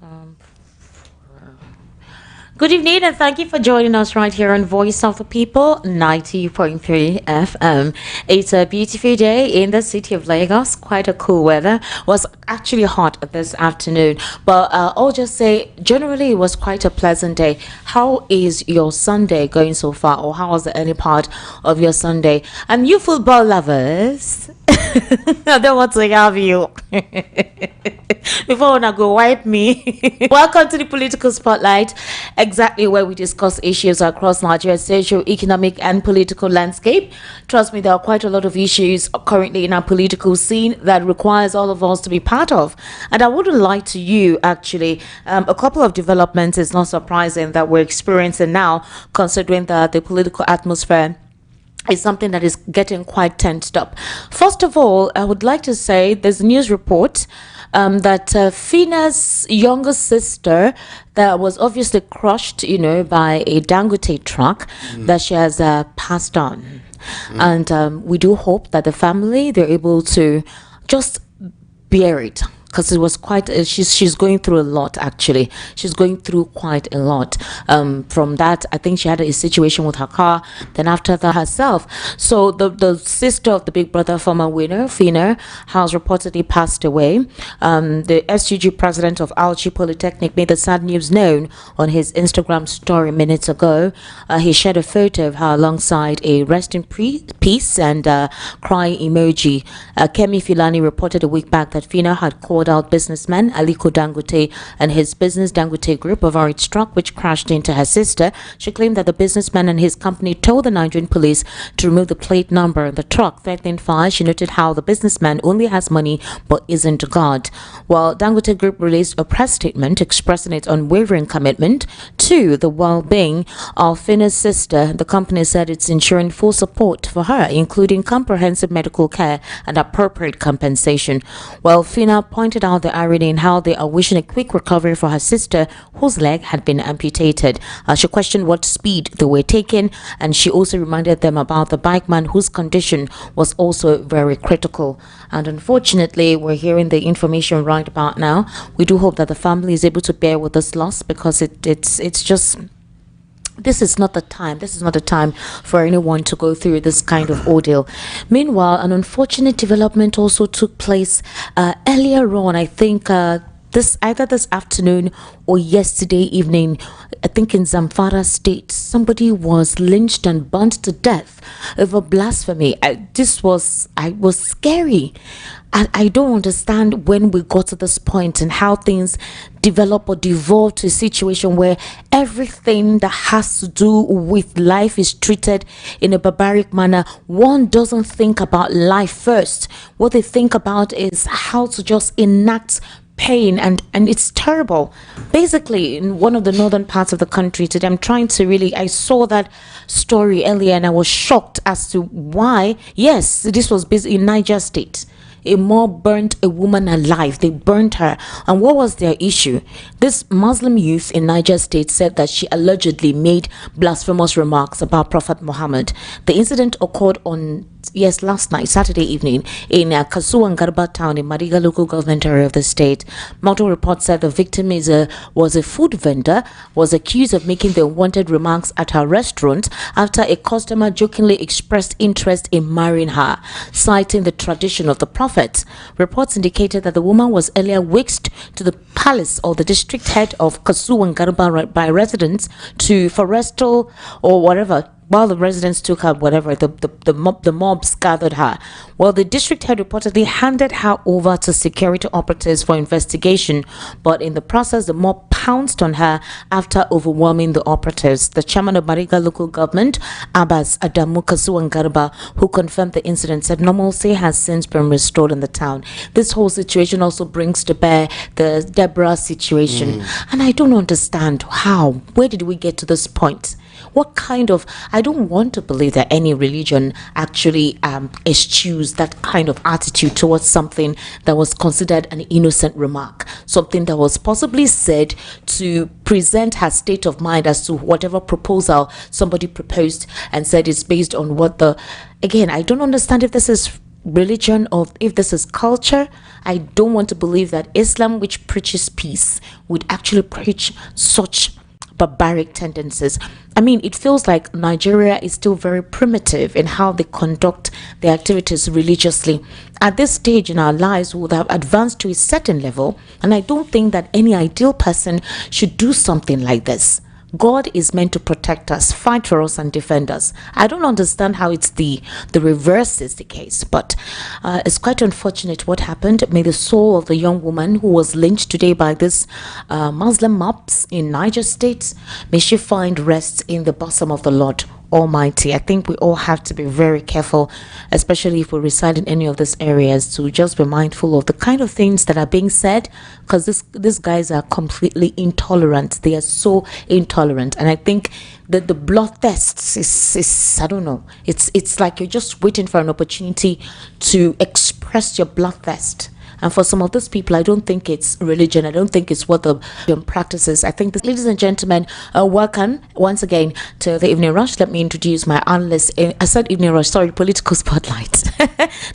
Um, Good evening and thank you for joining us right here on Voice of the People 90.3 FM. It's a beautiful day in the city of Lagos. Quite a cool weather. Was actually hot this afternoon, but I'll just say generally it was quite a pleasant day. How is your Sunday going so far, or how was the early part of your Sunday? And you football lovers, I don't want to have you. Before I go wipe me. Welcome to the political spotlight, exactly where we discuss issues across Nigeria's social, economic, and political landscape. Trust me, there are quite a lot of issues currently in our political scene that requires all of us to be part of. And I wouldn't lie to you, actually, a couple of developments is not surprising that we're experiencing now, considering that the political atmosphere is something that is getting quite tensed up. First of all, I would like to say there's a news report that Fina's younger sister that was obviously crushed, by a Dangote truck, that she has passed on. And we do hope that the family, they're able to just bear it, because it was quite she's going through a lot. Actually, she's going through quite a lot. From that, I think she had a situation with her car, then after that herself. So the sister of the big brother former winner, Fina, has reportedly passed away. The SUG president of Alchi Polytechnic made the sad news known on his Instagram story minutes ago. He shared a photo of her alongside a rest in peace and crying emoji. Kemi Filani reported a week back that Fina had called out businessman Aliko Dangote and his business Dangote Group over its truck which crashed into her sister. She claimed that the businessman and his company told the Nigerian police to remove the plate number on the truck. Threatening fire, she noted how the businessman only has money but isn't God. While Dangote Group released a press statement expressing its unwavering commitment to the well-being of Fina's sister, the company said it's ensuring full support for her, including comprehensive medical care and appropriate compensation. Well, Fina pointed out the irony in how they are wishing a quick recovery for her sister whose leg had been amputated. She questioned what speed they were taking, and she also reminded them about the bike man whose condition was also very critical. And unfortunately, we're hearing the information right about now. We do hope that the family is able to bear with this loss, because it's just, this is not the time. This is not the time for anyone to go through this kind of ordeal. Meanwhile, an unfortunate development also took place earlier on. I think either this afternoon or yesterday evening. I think in Zamfara State, somebody was lynched and burnt to death over blasphemy. This was scary. I don't understand when we got to this point and how things develop or devolve to a situation where everything that has to do with life is treated in a barbaric manner. One doesn't think about life first. What they think about is how to just enact pain, and it's terrible. Basically, in one of the northern parts of the country today, I saw that story earlier and I was shocked as to why. Yes, this was busy in Niger State. A mob burnt a woman alive. They burnt her. And what was their issue? This Muslim youth in Niger State said that she allegedly made blasphemous remarks about Prophet Muhammad. The incident occurred on last night, Saturday evening, in Kasuwangarba town in Mariga local government area of the state. Multiple reports said the victim was a food vendor, was accused of making the unwanted remarks at her restaurant after a customer jokingly expressed interest in marrying her, citing the tradition of the prophet. Reports indicated that the woman was earlier whisked to the palace or the district head of Kasuwangarba by residents for rental or whatever. While the residents took her, the mobs gathered her. Well, the district head reportedly handed her over to security operatives for investigation, but in the process, the mob pounced on her after overwhelming the operatives. The chairman of Mariga local government, Abbas Adamu Kasuwangarba, who confirmed the incident, said normalcy has since been restored in the town. This whole situation also brings to bear the Deborah situation. And I don't understand where did we get to this point? What kind of, I don't want to believe that any religion actually eschews that kind of attitude towards something that was considered an innocent remark, something that was possibly said to present her state of mind as to whatever proposal somebody proposed and said it's based on what again, I don't understand if this is religion or if this is culture, I don't want to believe that Islam, which preaches peace, would actually preach such barbaric tendencies. I mean, it feels like Nigeria is still very primitive in how they conduct their activities religiously. At this stage in our lives, we would have advanced to a certain level, and I don't think that any ideal person should do something like this. God is meant to protect us, fight for us, and defend us. I don't understand how it's the reverse is the case, but it's quite unfortunate what happened. May the soul of the young woman who was lynched today by this Muslim mobs in Niger State, may she find rest in the bosom of the Lord Almighty. I think we all have to be very careful, especially if we reside in any of these areas, to just be mindful of the kind of things that are being said, because these guys are completely intolerant. They are so intolerant, and I think that the bloodthirst is I don't know. It's like you're just waiting for an opportunity to express your bloodthirst. And for some of these people, I don't think it's religion. I don't think it's what the practices. I think this, ladies and gentlemen, welcome once again to the Evening Rush. Let me introduce my analyst. I said Evening Rush, sorry, Political Spotlight.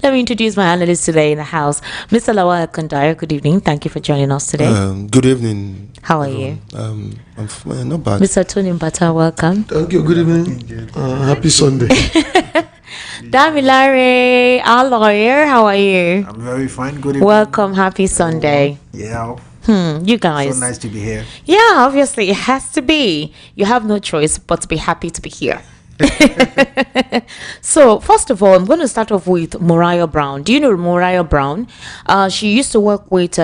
Let me introduce my analyst today in the house, Mr. Lawal Kandaya. Good evening. Thank you for joining us today. Good evening. How are you? I'm not bad. Mr. Tony Mbata, welcome. Thank you. Good evening. Happy Sunday. Damilare, our lawyer, how are you? I'm very fine. Good evening. Welcome. Happy Sunday. Yeah. You guys. So nice to be here. Yeah, obviously it has to be. You have no choice but to be happy to be here. So first of all, I'm going to start off with Mariah Brown. Do you know Mariah Brown? She used to work with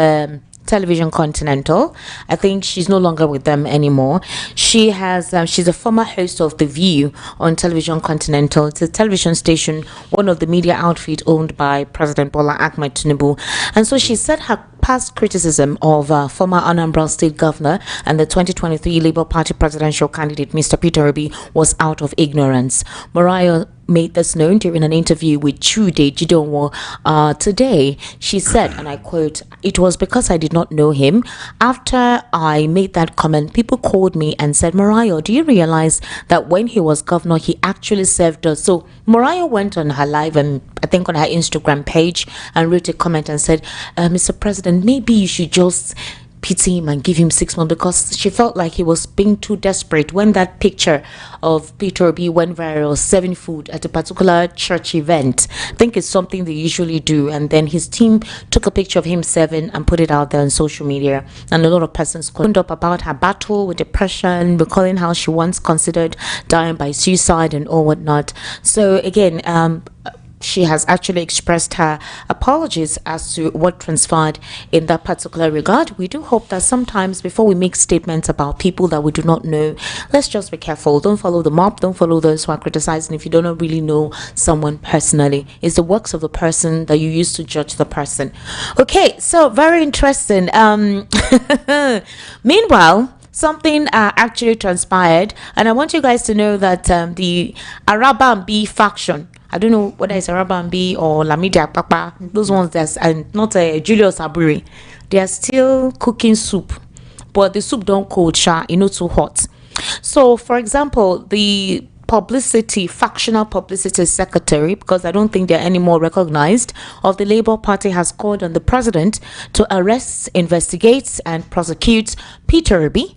Television Continental. I think she's no longer with them anymore. She has she's a former host of The View on Television Continental. It's a television station, one of the media outfit owned by President Bola Ahmed Tinubu. And so she said her past criticism of former Anambra State Governor and the 2023 Labour Party presidential candidate Mr. Peter Obi was out of ignorance. Mariah made this known during an interview with Chude Jidonwo today. She said, and I quote, "It was because I did not know him. After I made that comment, people called me and said, 'Mariah, do you realize that when he was governor, he actually served us?'" So Mariah went on her live and I think on her Instagram page and wrote a comment and said, "Mr. President, maybe you should just pity him and give him 6 months," because she felt like he was being too desperate when that picture of Peter Obi went viral serving food at a particular church event. I think it's something they usually do, and then his team took a picture of him serving and put it out there on social media, and a lot of persons opened up about her battle with depression, recalling how she once considered dying by suicide and all whatnot. So again, she has actually expressed her apologies as to what transpired in that particular regard. We do hope that sometimes before we make statements about people that we do not know, let's just be careful. Don't follow the mob. Don't follow those who are criticizing if you don't really know someone personally. It's the works of the person that you use to judge the person. Okay, so very interesting. Meanwhile, something actually transpired, and I want you guys to know that the Araba and B faction, I don't know whether it's Araba and B or Lamidi Akpakpa, those ones that's and not Julius Aburi, they are still cooking soup, but the soup don't cold, too hot. So for example, the factional publicity secretary, because I don't think they're any more recognized, of the Labour Party has called on the president to arrest, investigate and prosecute Peter Obi,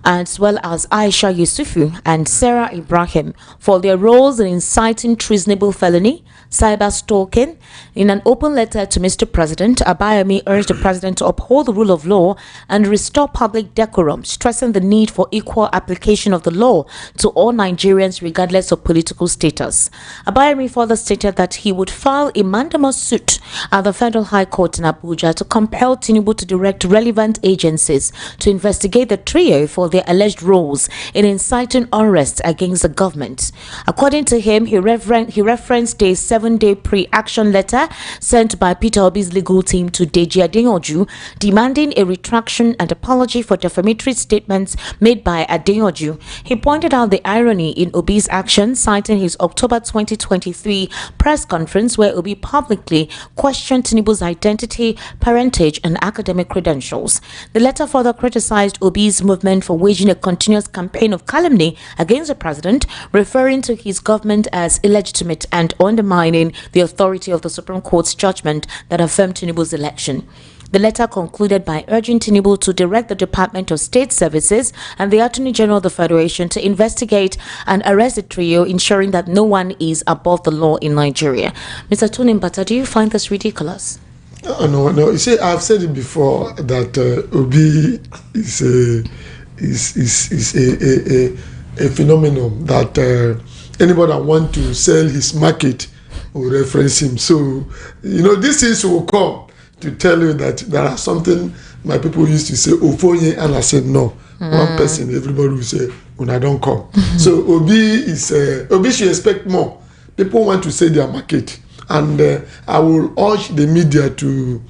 as well as Aisha Yusufu and Sarah Ibrahim for their roles in inciting treasonable felony, cyber stalking. In an open letter to Mr. President, Abayomi urged the president to uphold the rule of law and restore public decorum, stressing the need for equal application of the law to all Nigerians regardless of political status. Abayomi further stated that he would file a mandamus suit at the Federal High Court in Abuja to compel Tinubu to direct relevant agencies to investigate the trio for their alleged roles in inciting unrest against the government. According to him, he referenced a 7-day pre-action letter sent by Peter Obi's legal team to Deji Adeyanju, demanding a retraction and apology for defamatory statements made by Adeyanju. He pointed out the irony in Obi's action, citing his October 2023 press conference where Obi publicly questioned Tinubu's identity, parentage, and academic credentials. The letter further criticized criticized Obi's movement for waging a continuous campaign of calumny against the president, referring to his government as illegitimate and undermining the authority of the Supreme Court's judgment that affirmed Tinubu's election. The letter concluded by urging Tinubu to direct the Department of State Services and the Attorney General of the Federation to investigate and arrest the trio, ensuring that no one is above the law in Nigeria. Mr. Tony Mbata, do you find this ridiculous? No. You see, I've said it before that Obi is a phenomenon that anybody that want to sell his market will reference him. So, these things will come to tell you that there are something my people used to say, Ofonye, and I said no. One person, everybody will say, when I don't come. So Obi should expect more. People want to sell their market. And I will urge the media to,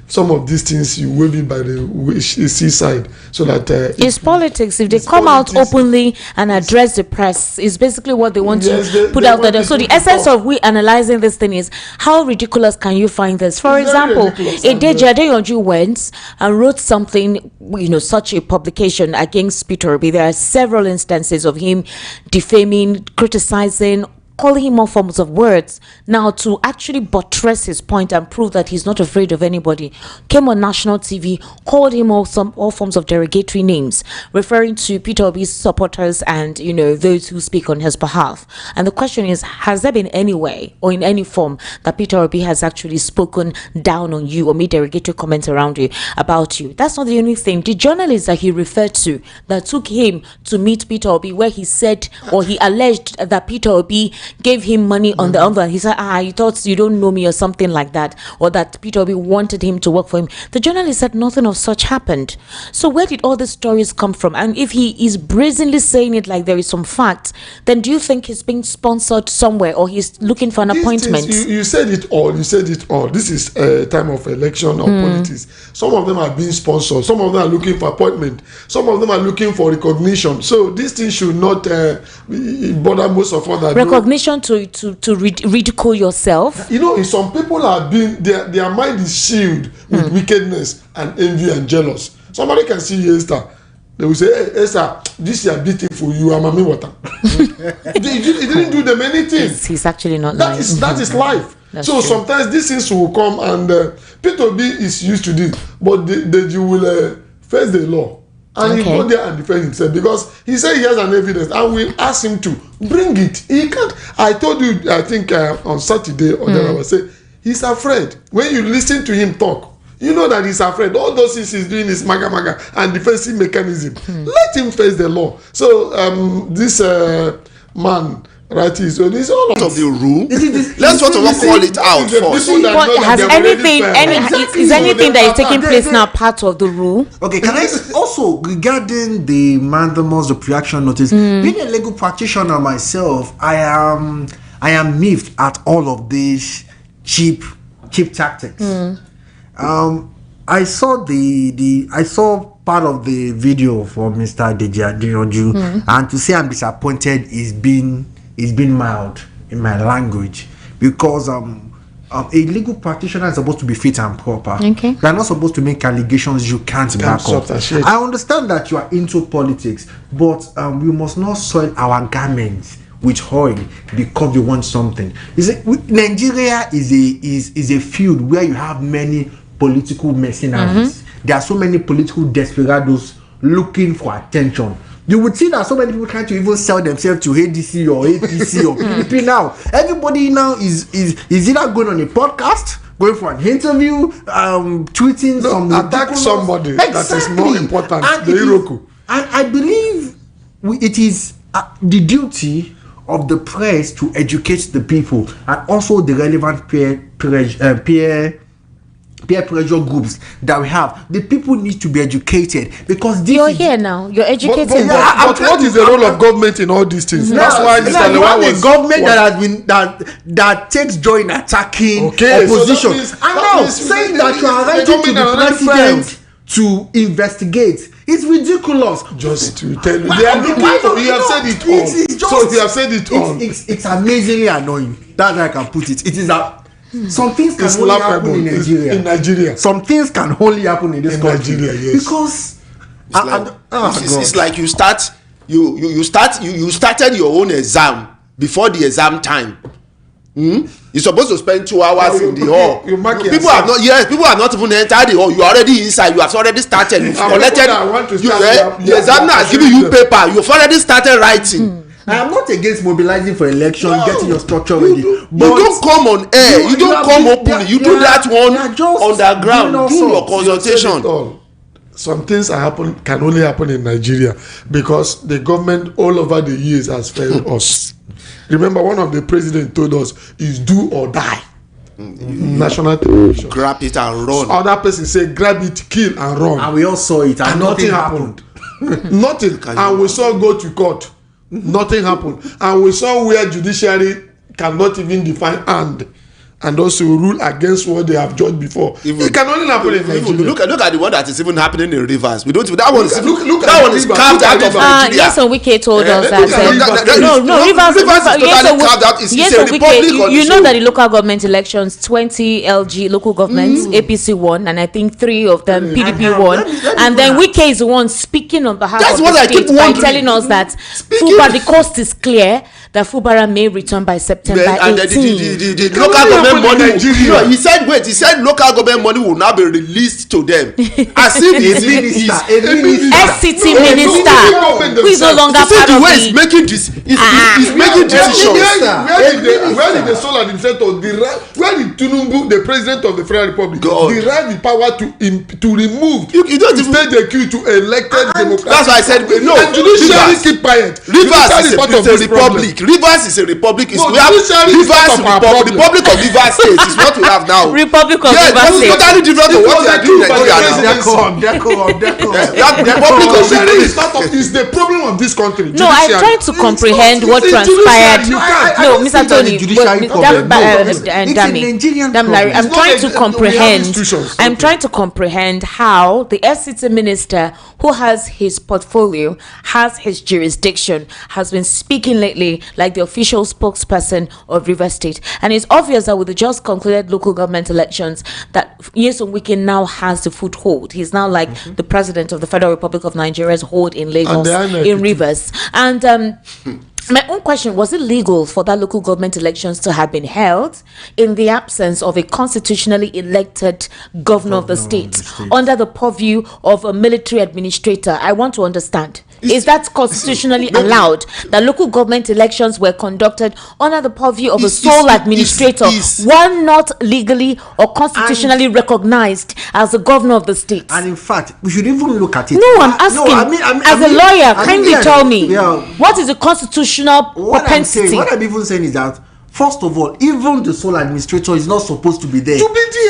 some of these things you wave it by the seaside, so that it's politics. If they come out openly and address the press, is basically what they want to put out there. So the essence of we analyzing this thing is, how ridiculous can you find this? For example, Edeji Adeyanju went and wrote something, such a publication against Peter Obi. There are several instances of him defaming, criticizing, calling him all forms of words. Now, to actually buttress his point and prove that he's not afraid of anybody, came on national TV, called him all forms of derogatory names, referring to Peter Obi's supporters and those who speak on his behalf. And the question is, has there been any way or in any form that Peter Obi has actually spoken down on you or made derogatory comments about you? That's not the only thing. The journalist that he referred to that took him to meet Peter Obi, where he said or he alleged that Peter Obi gave him money on the envelope. He said, you thought you don't know me or something like that, or that Peter Obi wanted him to work for him. The journalist said nothing of such happened. So where did all these stories come from? And if he is brazenly saying it like there is some fact, then do you think he's being sponsored somewhere or he's looking for an appointment? You said it all. This is a time of election or politics. Some of them are being sponsored. Some of them are looking for appointment. Some of them are looking for recognition. So this thing should not bother most of us. Recognition to ridicule yourself. Some people are being their mind is sealed with wickedness and envy and jealous. Somebody can see you, Esther. They will say, hey, Esther, this is beautiful. You are mommy water. He didn't do them anything. He's actually not lying. That is life. So true. Sometimes these things will come, and Peter Obi is used to this, but you will face the law. And he go there and defend himself because he said he has an evidence, and we'll ask him to bring it. He can't. I told you, I think on Saturday or then I was saying, he's afraid. When you listen to him talk, you know that he's afraid. All those things he's doing is maga and defensive mechanism. Let him face the law. So this man, right, is all of the rule. Let's first of all call it out first. Has anything that is taking place now part of the rule? Okay, can I also, regarding the mandamus, the pre-action notice, being a legal practitioner myself, I am miffed at all of these cheap tactics. I saw I saw part of the video from Mr. Deji Adeyanju, and to say I'm disappointed is being mild in my language, because a legal practitioner is supposed to be fit and proper. Okay. You're not supposed to make allegations you can't back up. I understand that you are into politics, but we must not soil our garments with oil because we want something. You see, Nigeria is a field where you have many political mercenaries. There are so many political desperados looking for attention. You would see that so many people trying to even sell themselves to ADC or APC or PDP now. Everybody now is either going on a podcast, going for an interview, tweeting attack somebody. Exactly. That is more important. And I believe it is the duty of the press to educate the people, and also the relevant peer pressure groups that we have. The people need to be educated, because you're here now. You're educating. But what is the role of government in all these things? That's why Mr. Lewa was a government that has been that takes joy in attacking opposition. So now saying that you are writing to the president to investigate. It's ridiculous. Just to tell you, they are looking for. You have said it all. So you have said it all. It's amazingly annoying. That I can put it. It is that. Some things can only happen in Nigeria. In Nigeria. Some things can only happen in this country. Nigeria, yes. Because It's like you started your own exam before the exam time. You're supposed to spend 2 hours in the hall. People have not even entered the hall. You are already inside. You have already started. You've collected. The examiner has given you paper. You've already started writing. I am not against mobilizing for election, getting your structure ready. You don't come on air. You don't come openly. You do that one underground. Do your consultation. Some things can only happen in Nigeria because the government all over the years has failed us. Remember, one of the presidents told us is do or die. National television. Grab it and run. Other person say grab it, kill and run. And we all saw it and nothing happened. Nothing. And we saw go to court. Nothing happened. And we saw where judiciary cannot even define and also rule against what they have judged before. It can only happen in Nigeria. Look at the one that is even happening in Rivers. We don't. That one is carved out of Nigeria. Yes, and Wike told us that. Rivers is totally carved out. It's a republic. You know that the local government elections, 20 LG local governments, APC won, and I think 3 of them PDP won. And then Wike is the one speaking on behalf of the state by telling us that the coast is clear. That Fubara may return by September 18. And the local government money. He said local government money will now be released to them. As if FCT minister who is no longer part of the is making this. He's making decisions. Where did the sole administrator where did Tinubu, the president of the Federal Republic, derive the power to remove you don't state the queue to elected democracy? That's why I said no. And judiciary keep quiet. Rivers is a republic. Rivers is a republic. We have Republic of Rivers State is what we have now. Republic of Rivers State. It's totally different from what we are doing in Nigeria now. Is the problem of this country. No, I'm trying to comprehend what transpired. No, Mr. Tony, I'm trying to comprehend how the FCT minister, who has his portfolio, has his jurisdiction, has been speaking lately like the official spokesperson of Rivers State. And it's obvious that with the just concluded local government elections that Nyesom Wike now has the foothold. He's now like the president of the Federal Republic of Nigeria's hold in Lagos, in Rivers. And my own question, was it legal for that local government elections to have been held in the absence of a constitutionally elected governor of the state under the purview of a military administrator? I want to understand. Is that constitutionally allowed that local government elections were conducted under the purview of a sole administrator, one not legally or constitutionally recognized as the governor of the state? And in fact, we should even look at it. No, I'm asking, as a lawyer, kindly tell me, what is the constitutional propensity? What I'm even saying is that, first of all, even the sole administrator is not supposed to be there.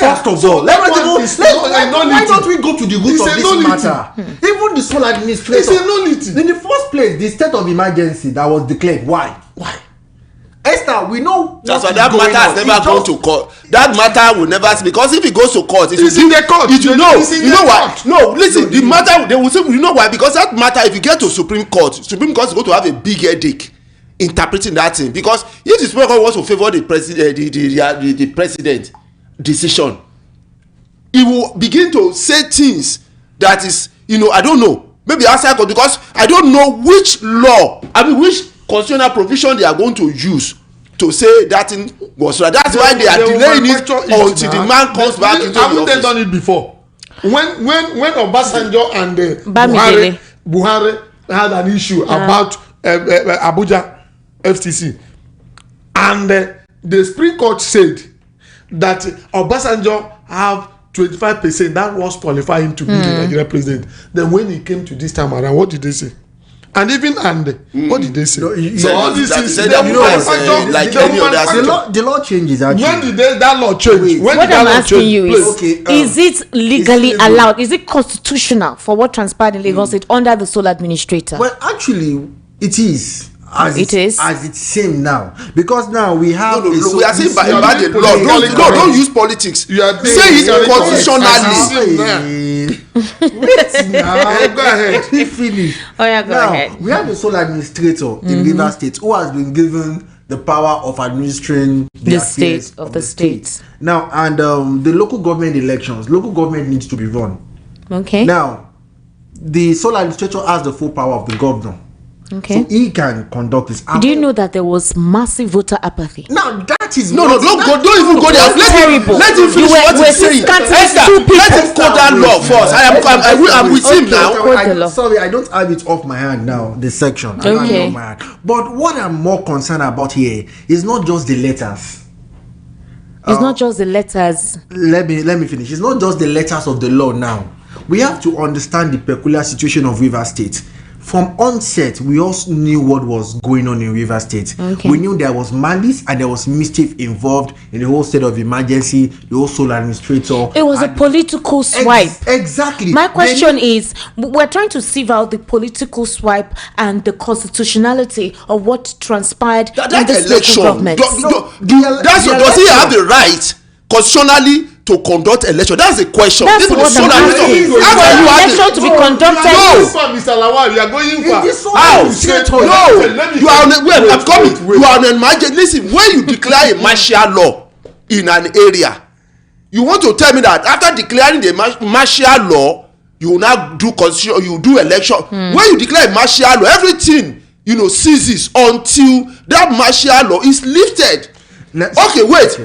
First of all, why don't we go to the root of this matter? Even the sole administrator. It's a nullity. In the first place, the state of emergency that was declared. Why? Esther, we know that's why that matter has never gone to court. That matter will never, because if it goes to court, it's in the court. You know why? No, listen. The matter, they will say, you know why? Because that matter, if you get to Supreme Court is going to have a big headache interpreting that thing. Because if the Supreme Court wants to favor the president decision, it will begin to say things that is, I don't know, maybe outside court, because I don't know which constitutional provision they are going to use to say that thing was right. That's why they are delaying it until the man comes back into the office. Haven't they done it before? When Obasanjo and Buhari had an issue about Abuja FTC, and the Supreme Court said that Obasanjo have 25%, that was qualifying to be the Nigerian president. Then when he came to this time around, what did they say? And even what did they say? So all these things, the law changes actually. When did that law change? What I'm asking you is it legally allowed? Is it constitutional for what transpired in Lagos State under the sole administrator? Well, actually, it is. As it seems now, because now we have. We are saying by the law. Don't use politics. You are say it constitutionally. Go ahead. Finish. Oh yeah, go ahead. We have the sole administrator in Rivers State who has been given the power of administering the state of the state. Now, and the local government elections. Local government needs to be run. Okay. Now, the sole administrator has the full power of the governor. Okay. So he can conduct this. Do you know that there was massive voter apathy? Now that is don't even go there. Terrible. Let him finish what he's saying. Esther, let him quote that law first. I'm with him now. Sorry, I don't have it off my hand now. The section. I don't have it off my hand. But what I'm more concerned about here is not just the letters. It's not just the letters. Let me finish. It's not just the letters of the law now. We have to understand the peculiar situation of Rivers State. From onset, we also knew what was going on in Rivers State. Okay. We knew there was malice and there was mischief involved in the whole state of emergency, the whole sole administrator. It was a political swipe. Exactly. My question is, we're trying to sieve out the political swipe and the constitutionality of what transpired in this local government. Does he have the right constitutionally to conduct election? That's the question. That's what I'm asking. For election to be conducted. Mr. Lawal, you are going for how? No, you are on. I'm coming. You are on emergency. Listen, when you declare a martial law in an area, you want to tell me that after declaring the martial law, you will now do constitution, you do election. When you declare a martial law, everything ceases until that martial law is lifted. Okay, wait.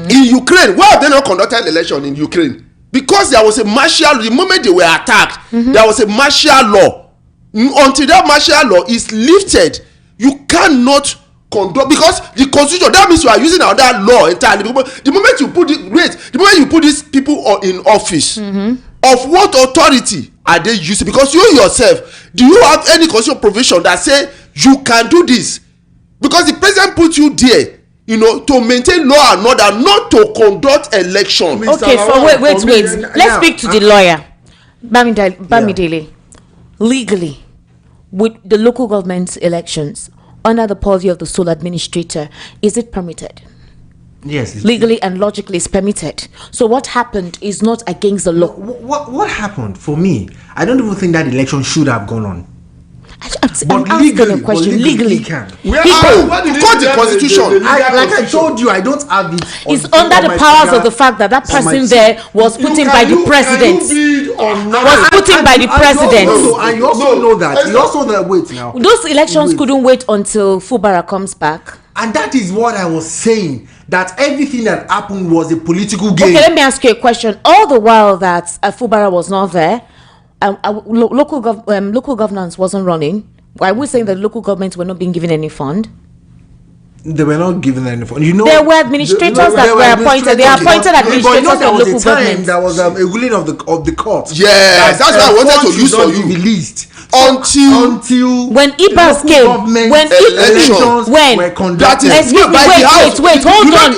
In Ukraine, why have they not conducted election in Ukraine? Because there was a martial. The moment they were attacked, there was a martial law. Until that martial law is lifted, you cannot conduct, because the constitution. That means you are using another law entirely. The moment you put these people in office, of what authority are they using? Because you yourself, do you have any constitutional provision that say you can do this? Because the president put you there, to maintain law and order, not to conduct election. Okay, so wait. Let's speak to the lawyer, Bamidele. Legally, with the local government elections under the purview of the sole administrator, is it permitted? Yes. Legally and logically, it's permitted. So what happened is not against the law. What happened for me? I don't even think that election should have gone on. I'm asking a question. Legally, can. The constitution. Like I told you, I don't have it. It's under the powers of the fact that person there was put in by the president. Was put in by the president. And you also know that. You also know that. Wait now. Those elections couldn't wait until Fubara comes back. And that is what I was saying. That everything that happened was a political game. Okay, let me ask you a question. All the while that Fubara was not there, local governance wasn't running. Why we saying that local governments were not being given any fund? They were not given any fund. There were administrators that were appointed. They appointed administrators of local government. There was a ruling of the court. Yes, that's what I wanted to use for you. Released until when IBAs came, when elections were conducted. Wait, hold on,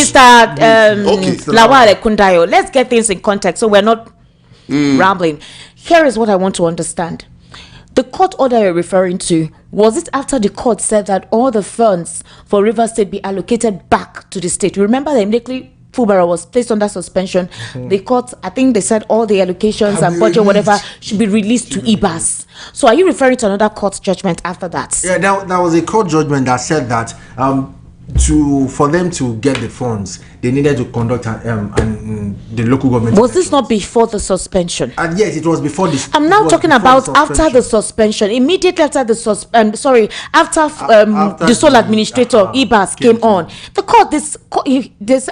Mr. Lawal Kundayo. Let's get things in context so we're not rambling. Here is what I want to understand. The court order you're referring to, was it after the court said that all the funds for Rivers State be allocated back to the state? You remember that immediately Fubara was placed under suspension. The court, I think they said all the allocations and budget, whatever, should be released to IBAS. So are you referring to another court judgment after that? Yeah, that was a court judgment that said that for them to get the funds, they needed to conduct the local government. Was this not before the suspension? And yes, it was before this. I'm now talking about after the suspension. Immediately after the the sole administrator IBAS came on, the court this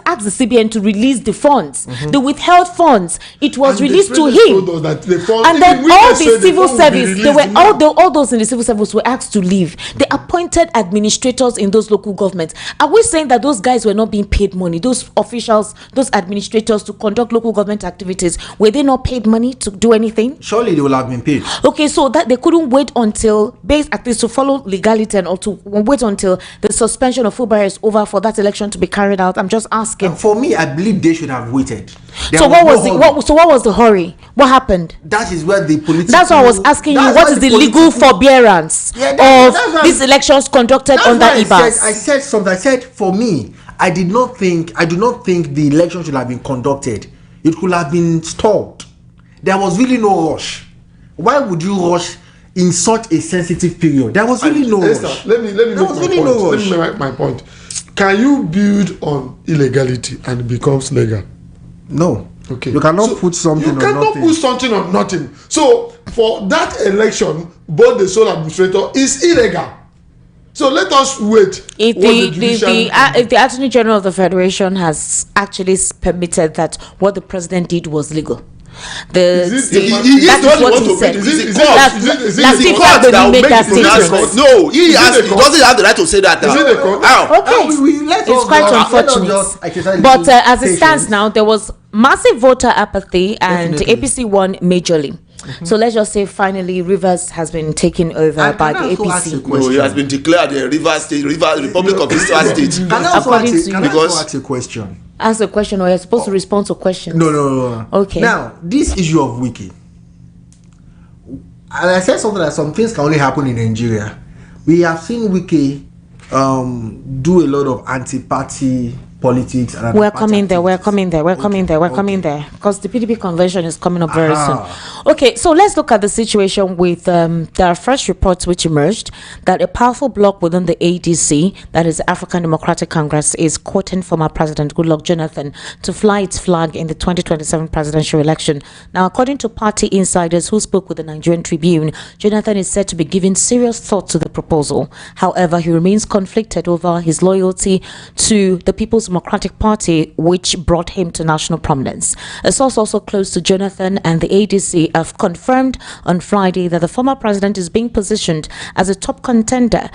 asked the CBN to release the funds, the withheld funds. It was released to him, and then all the civil service, they were all those in the civil service were asked to leave. They appointed administrators in those local governments. Are we saying that those guys were not being paid money? Those officials, those administrators to conduct local government activities, were they not paid money to do anything? Surely they will have been paid. Okay, so that they couldn't wait until, at least to follow legality and to wait until the suspension of Fubara is over for that election to be carried out. I'm just asking. For me, I believe they should have waited. So what was the hurry? What happened? That is where the political. That's why I was asking you. What is the legal forbearance of these elections conducted under IBAS? I said something. I said for me, I do not think the election should have been conducted. It could have been stalled. There was really no rush. Why would you rush in such a sensitive period? There was really no rush. Let me make my point. Can you build on illegality and it becomes legal? No. Okay. You cannot put something on nothing. You cannot put something on nothing. So for that election, both the sole administrator is illegal. So let us wait. If the Attorney General of the Federation has actually permitted that what the president did was legal. That is what he said. No, he doesn't have the right to say that. Okay, it's quite unfortunate. But as it stands now, there was massive voter apathy, and APC won majorly. So let's just say finally Rivers has been taken over by the APC. No, he has been declared the Rivers Republic of Eastern State. Can I also ask a question? Ask a question, or you're supposed to respond to questions? No. Okay. Now, this issue of Wiki, and I said something that some things can only happen in Nigeria. We have seen Wiki do a lot of anti-party politics. And we're coming there. Because the PDP convention is coming up very soon. Okay, so let's look at the situation with there are fresh reports which emerged that a powerful bloc within the ADC, that is African Democratic Congress, is courting former President Goodluck Jonathan to fly its flag in the 2027 presidential election. Now, according to party insiders who spoke with the Nigerian Tribune, Jonathan is said to be giving serious thought to the proposal. However, he remains conflicted over his loyalty to the People's Democratic Party, which brought him to national prominence. A source also close to Jonathan and the ADC have confirmed on Friday that the former president is being positioned as a top contender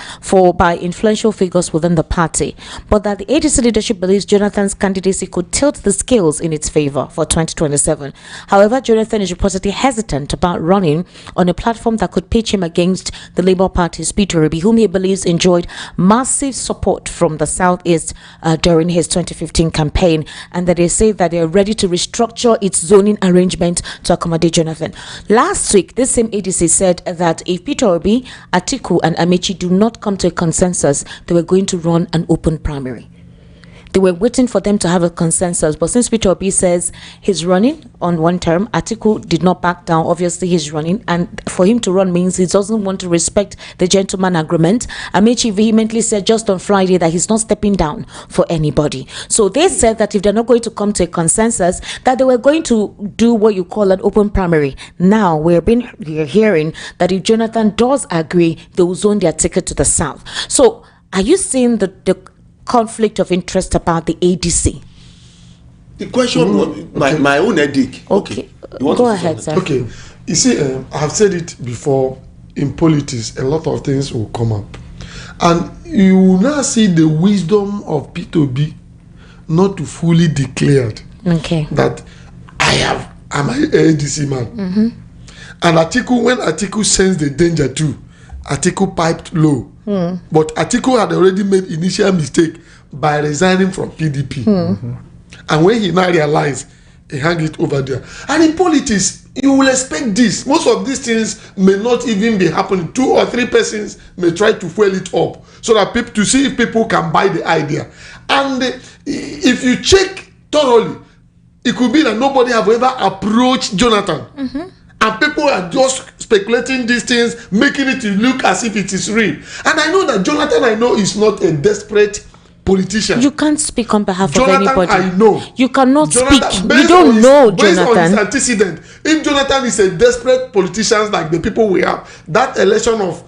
by influential figures within the party, but that the ADC leadership believes Jonathan's candidacy could tilt the scales in its favor for 2027. However, Jonathan is reportedly hesitant about running on a platform that could pitch him against the Labour Party's Peter Obi, whom he believes enjoyed massive support from the Southeast during his 2015 campaign, and that they say that they are ready to restructure its zoning arrangement to accommodate Jonathan. Last week, this same ADC said that if Peter Obi, Atiku, and Amechi do not come to a consensus, they were going to run an open primary. They were waiting for them to have a consensus, but since Peter Obi says he's running on one term, Atiku did not back down. Obviously, he's running, and for him to run means he doesn't want to respect the gentleman agreement. Amechi vehemently said just on Friday that he's not stepping down for anybody. So they said that if they're not going to come to a consensus, that they were going to do what you call an open primary. Now we're hearing that if Jonathan does agree, they will zone their ticket to the south. So are you seeing the conflict of interest about the ADC? The question was my own headache. Okay. Go ahead, sir. Okay. You see, I've said it before, in politics, a lot of things will come up. And you will now see the wisdom of P2B not to fully declared that I'm an ADC man. Mm-hmm. And when Atiku sensed the danger too, Atiku piped low. But Atiku had already made initial mistake by resigning from PDP. Mm-hmm. And when he now realized, he hung it over there. And in politics, you will expect this. Most of these things may not even be happening. 2 or 3 persons may try to fuel it up so that people to see if people can buy the idea. And if you check thoroughly, it could be that nobody have ever approached Jonathan. Mm-hmm. And people are just speculating these things, making it look as if it is real. And I know that Jonathan, is not a desperate politician. You can't speak on behalf of anybody. I know. You cannot speak. You don't know Jonathan. Based on his antecedent, if Jonathan is a desperate politician like the people we have, that election of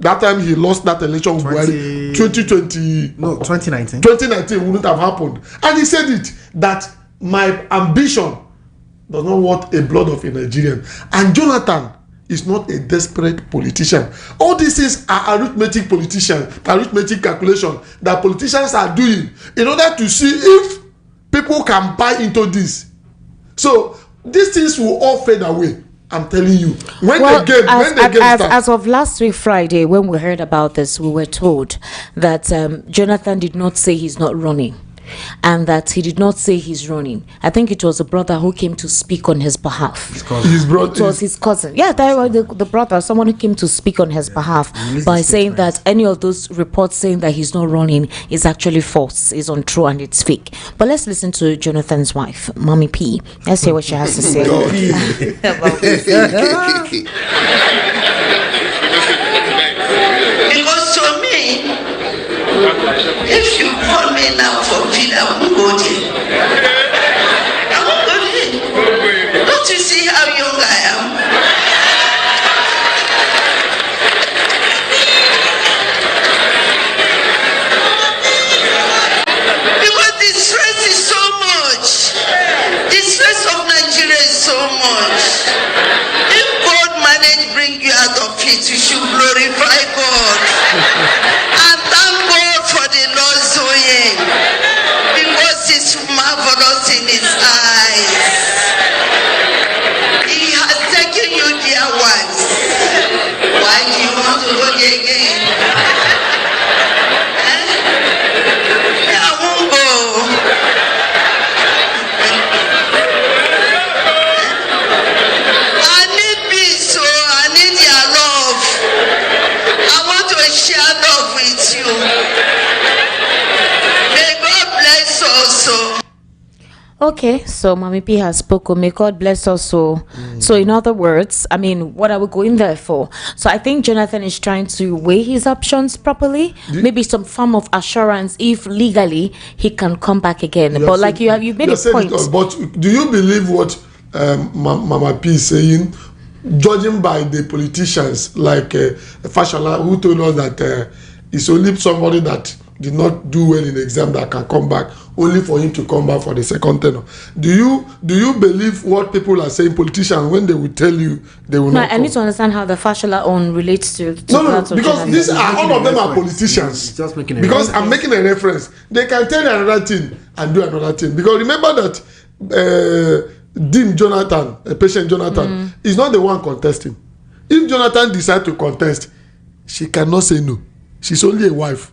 that time he lost that election 2019 wouldn't have happened. And he said it, that my ambition does not want a blood of a Nigerian. And Jonathan is not a desperate politician. All these things are arithmetic calculation that politicians are doing in order to see if people can buy into this. So these things will all fade away. I'm telling you. As of last week Friday, when we heard about this, we were told that Jonathan did not say he's not running. And that he did not say he's running. I think it was a brother who came to speak on his behalf. His brother. It was his cousin. Yeah, that was the brother, someone who came to speak on his behalf by saying that any of those reports saying that he's not running is actually false, is untrue, and it's fake. But let's listen to Jonathan's wife, Mommy P. Let's hear what she has to say. Because to me, if you call me now for Peter, I won't go there. I won't go there. Okay, so Mami P has spoken. May God bless us. So in other words, I mean, what are we going there for? So I think Jonathan is trying to weigh his options properly. Maybe some form of assurance if legally he can come back again. But like you've made a point. But do you believe what Mama P is saying? Judging by the politicians like Fashala, who told us that it's only somebody that did not do well in the exam that can come back, only for him to come back for the second tenure. Do you believe what people are saying, politicians, when they will tell you they will not I need to understand how the Fashala own relates to no, because these are all of them are politicians. Just making because I'm making a reference. They can tell you another thing and do another thing. Because remember that Dean Jonathan, patient Jonathan, is not the one contesting. If Jonathan decides to contest, she cannot say no. She's only a wife.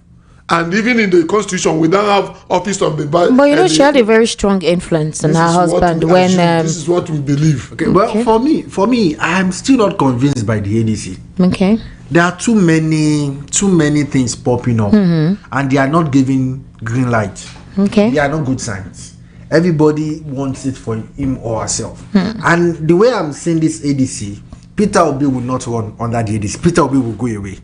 And even in the constitution, we don't have office of the but she had a very strong influence on her husband when this is what we believe. Okay, well, for me, I'm still not convinced by the ADC. Okay. There are too many things popping up, and they are not giving green light. Okay. They are not good signs. Everybody wants it for him or herself. And the way I'm seeing this ADC, Peter Obi will not run under the ADC. Peter Obi will go away.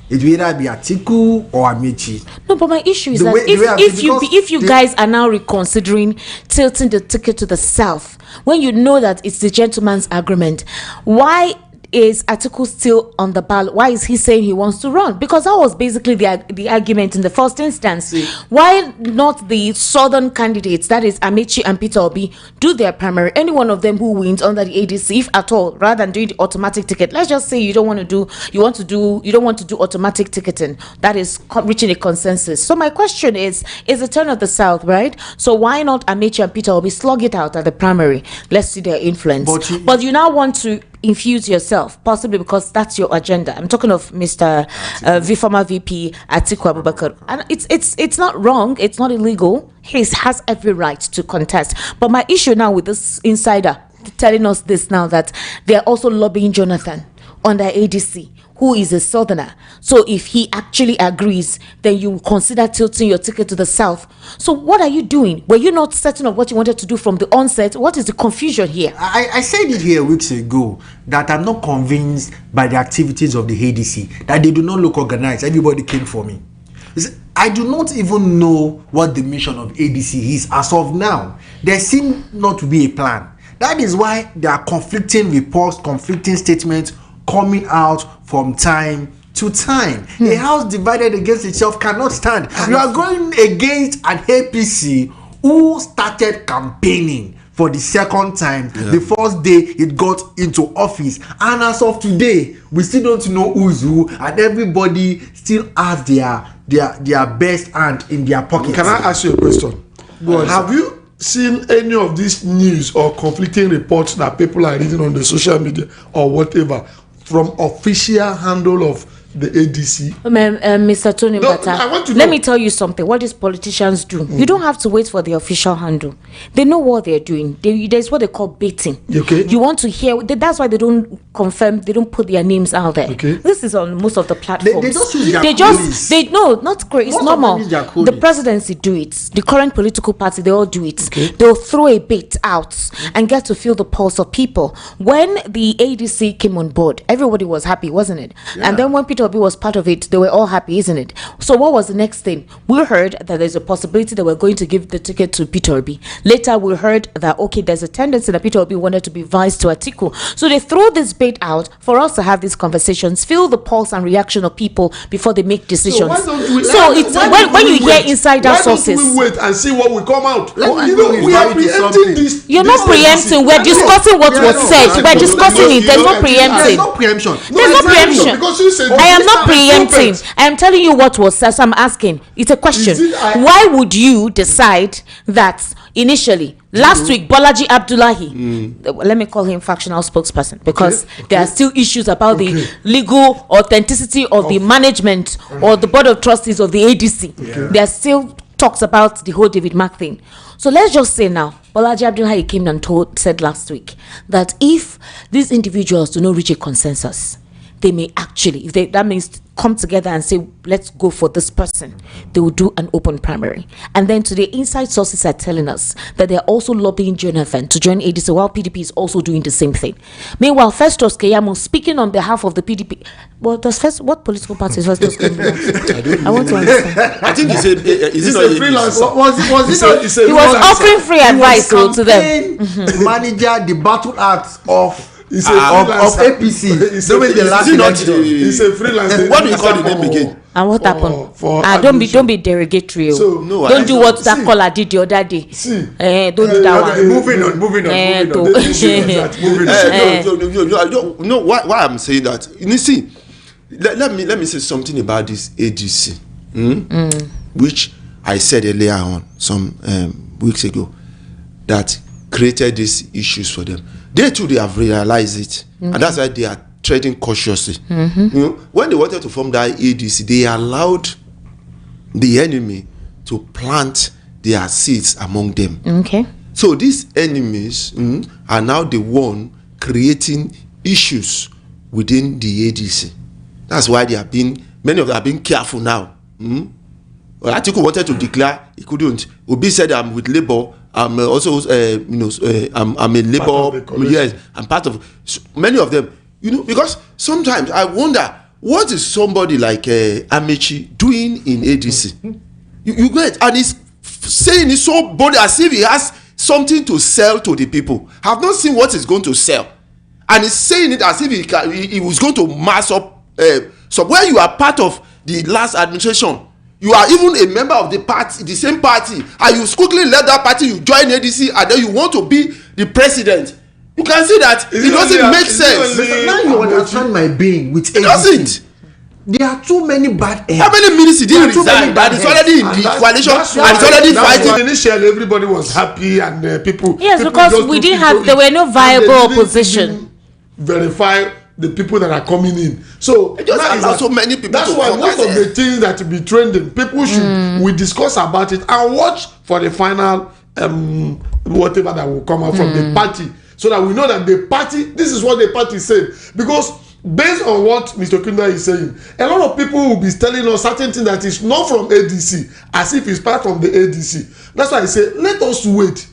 It will either be Atiku or Amechi. No, but my issue is that if you guys are now reconsidering tilting the ticket to the south, when you know that it's the gentleman's agreement, why is Atiku still on the ballot? Why is he saying he wants to run? Because that was basically the argument in the first instance. Why not the southern candidates, that is Amechi and Peter Obi, do their primary? Any one of them who wins under the ADC, if at all, rather than doing the automatic ticket. Let's just say you don't want to do automatic ticketing. That is reaching a consensus. So my question is the turn of the south, right? So why not Amechi and Peter Obi slug it out at the primary? Let's see their influence. But you now want to infuse yourself, possibly because that's your agenda. I'm talking of Mr. Former VP Atiku Abubakar, and it's not wrong, it's not illegal. He has every right to contest. But my issue now with this insider telling us this now, that they are also lobbying Jonathan under ADC, who is a southerner. So if he actually agrees, then you consider tilting your ticket to the south. So what are you doing? Were you not certain of what you wanted to do from the onset? What is the confusion here? I said it here weeks ago that I'm not convinced by the activities of the ADC, that they do not look organized. Everybody came for me. I do not even know what the mission of ADC is as of now. There seems not to be a plan. That is why there are conflicting reports, conflicting statements coming out from time to time. A house divided against itself cannot stand. You are going against an APC who started campaigning for the second time the first day it got into office, and as of today we still don't know who's who, and everybody still has their best hand in their pocket. Can I ask you a question? Have you seen any of these news or conflicting reports that people are reading on the social media or whatever from official handle of the ADC? Mr. Tony Bata, let me tell you something. What these politicians do, you don't have to wait for the official handle. They know what they're doing. There's what they call baiting. Okay. You want to hear, that's why they don't confirm, they don't put their names out there. Okay. This is on most of the platforms. They just use their not great. It's normal. The presidency do it. The current political party, they all do it. Okay. They'll throw a bait out and get to feel the pulse of people. When the ADC came on board, everybody was happy, wasn't it? Yeah. And then when Peter Obi was part of it, they were all happy, isn't it? So what was the next thing? We heard that there's a possibility that we're going to give the ticket to Peter Obi. Later we heard that there's a tendency that Peter Obi wanted to be vice to Atiku. So they throw this bait out for us to have these conversations, feel the pulse and reaction of people before they make decisions. When you hear insider sources, why don't we wait and see what will come out? We are preempting this. You're not preempting. We're discussing what was said. We're discussing it. There's no preempting. There's no preemption. There's no preemption. Because you said I am not preempting. I am telling you what was said. So I'm asking. It's a question. Why would you decide that initially last week Bolaji Abdullahi, let me call him factional spokesperson, because there are still issues about the legal authenticity of the management or the board of trustees of the ADC. There are still talks about the whole David Mark thing. So let's just say now, Bolaji Abdullahi came and said last week that if these individuals do not reach a consensus, they may actually, that means come together and say, let's go for this person, they will do an open primary. And then today, inside sources are telling us that they're also lobbying Jonathan to join ADC, while PDP is also doing the same thing. Meanwhile, Festus Keyamo, speaking on behalf of the PDP, well, what political party is Festus Keyamo? I want to understand. I think he's a freelancer. He was offering free advice to them. Manager, the battle act of APC. He's a freelancer. What do you call the name again? And what happened? Don't be derogatory. So, no, don't do what that caller did the other day. Don't do that one. Moving on. No, why I'm saying that? You see, let me say something about this ADC, which I said earlier on some weeks ago, that created these issues for them. They too, they have realized it, and that's why they are treading cautiously. You know, when they wanted to form that ADC, they allowed the enemy to plant their seeds among them. Okay. So these enemies are now the one creating issues within the ADC. That's why many of them are being careful now. Well, Atiku wanted to declare, he couldn't. Obi said, I'm with Labour. I'm also, I'm a Labour. Yes, I'm part of many of them. You know, because sometimes I wonder, what is somebody like Amici doing in ADC? You get, and he's saying it so bold as if he has something to sell to the people. Have not seen what he's going to sell, and he's saying it as if he was going to mass up. So where you are part of the last administration, you are even a member of the party, the same party, and you quickly left that party, you join ADC, and then you want to be the president. You can see that it doesn't make sense. Now you understand my being with ADC. It doesn't. There are too many bad eggs. How many minutes he didn't resign? But it's already in the coalition and it's already fighting. Initially, everybody was happy and people. Yes, because we didn't have, there were no viable opposition. Verify the people that are coming in. So just allow so many people. That's why most of the things that will be trending, people should we discuss about it and watch for the final whatever that will come out from the party, so that we know that the party, this is what the party said. Because based on what Mr. Kunda is saying, a lot of people will be telling us certain things that is not from ADC, as if it's part from the ADC. That's why I say, let us wait.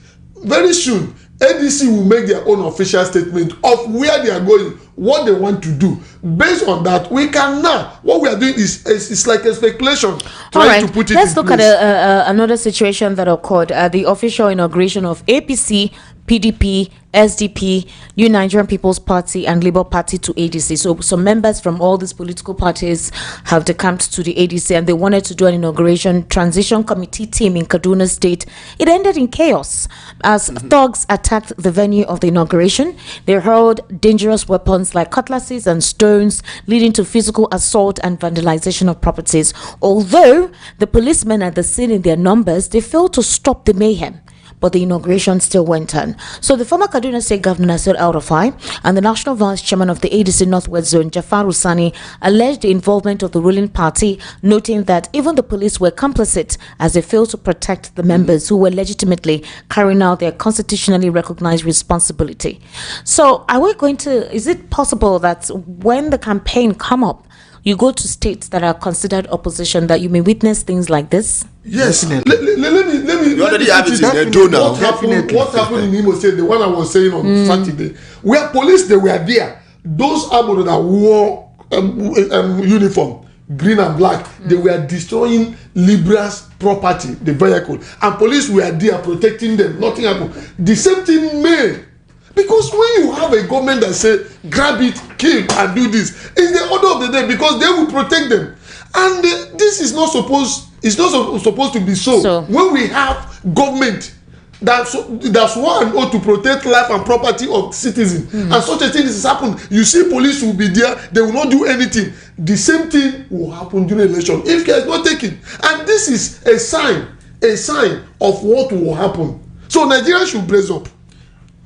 Very soon, ADC will make their own official statement of where they are going, what they want to do. Based on that, we can now, what we are doing is like a speculation, trying to put it Let's in look place. at another situation that occurred at the official inauguration of APC, PDP, SDP, New Nigerian People's Party, and Labour Party to ADC. So some members from all these political parties have decamped to the ADC, and they wanted to do an inauguration transition committee team in Kaduna State. It ended in chaos as thugs attacked the venue of the inauguration. They hurled dangerous weapons like cutlasses and stones, leading to physical assault and vandalization of properties. Although the policemen at the scene in their numbers, they failed to stop the mayhem, but the inauguration still went on. So the former Kaduna State Governor Nasir Elrufai and the National Vice Chairman of the ADC Northwest Zone, Jafar Usani, alleged the involvement of the ruling party, noting that even the police were complicit as they failed to protect the members who were legitimately carrying out their constitutionally recognized responsibility. So is it possible that when the campaign come up, you go to states that are considered opposition, that you may witness things like this? Yes. Let me. You already have it in the now. What happened in Imo State, the one I was saying on Saturday, where police, they were there. Those Abodo that wore uniform, green and black, they were destroying Libra's property, the vehicle. And police were there protecting them. Nothing happened. The same thing made. Because when you have a government that say grab it, kill and do this, it's the order of the day, because they will protect them. And this is not supposed to be so. When we have government that's one to protect life and property of citizens, and such a thing has happened, you see police will be there, they will not do anything. The same thing will happen during election if care is not taken. And this is a sign of what will happen. So Nigeria should brace up.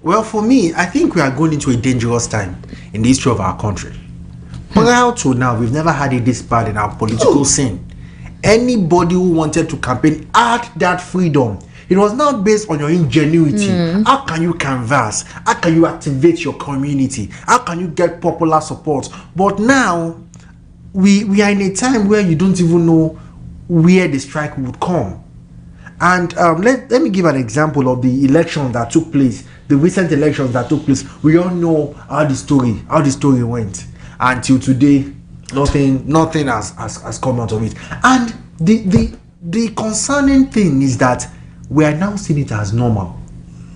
Well, for me, I think we are going into a dangerous time in the history of our country. Prior to now, we've never had it this bad in our political scene. Anybody who wanted to campaign had that freedom. It was now based on your ingenuity. How can you canvass? How can you activate your community? How can you get popular support? But now, we are in a time where you don't even know where the strike would come. And let me give an example of the election that took place, the recent elections that took place. We all know how the story went. Until today, nothing has come out of it. And the concerning thing is that we are now seeing it as normal.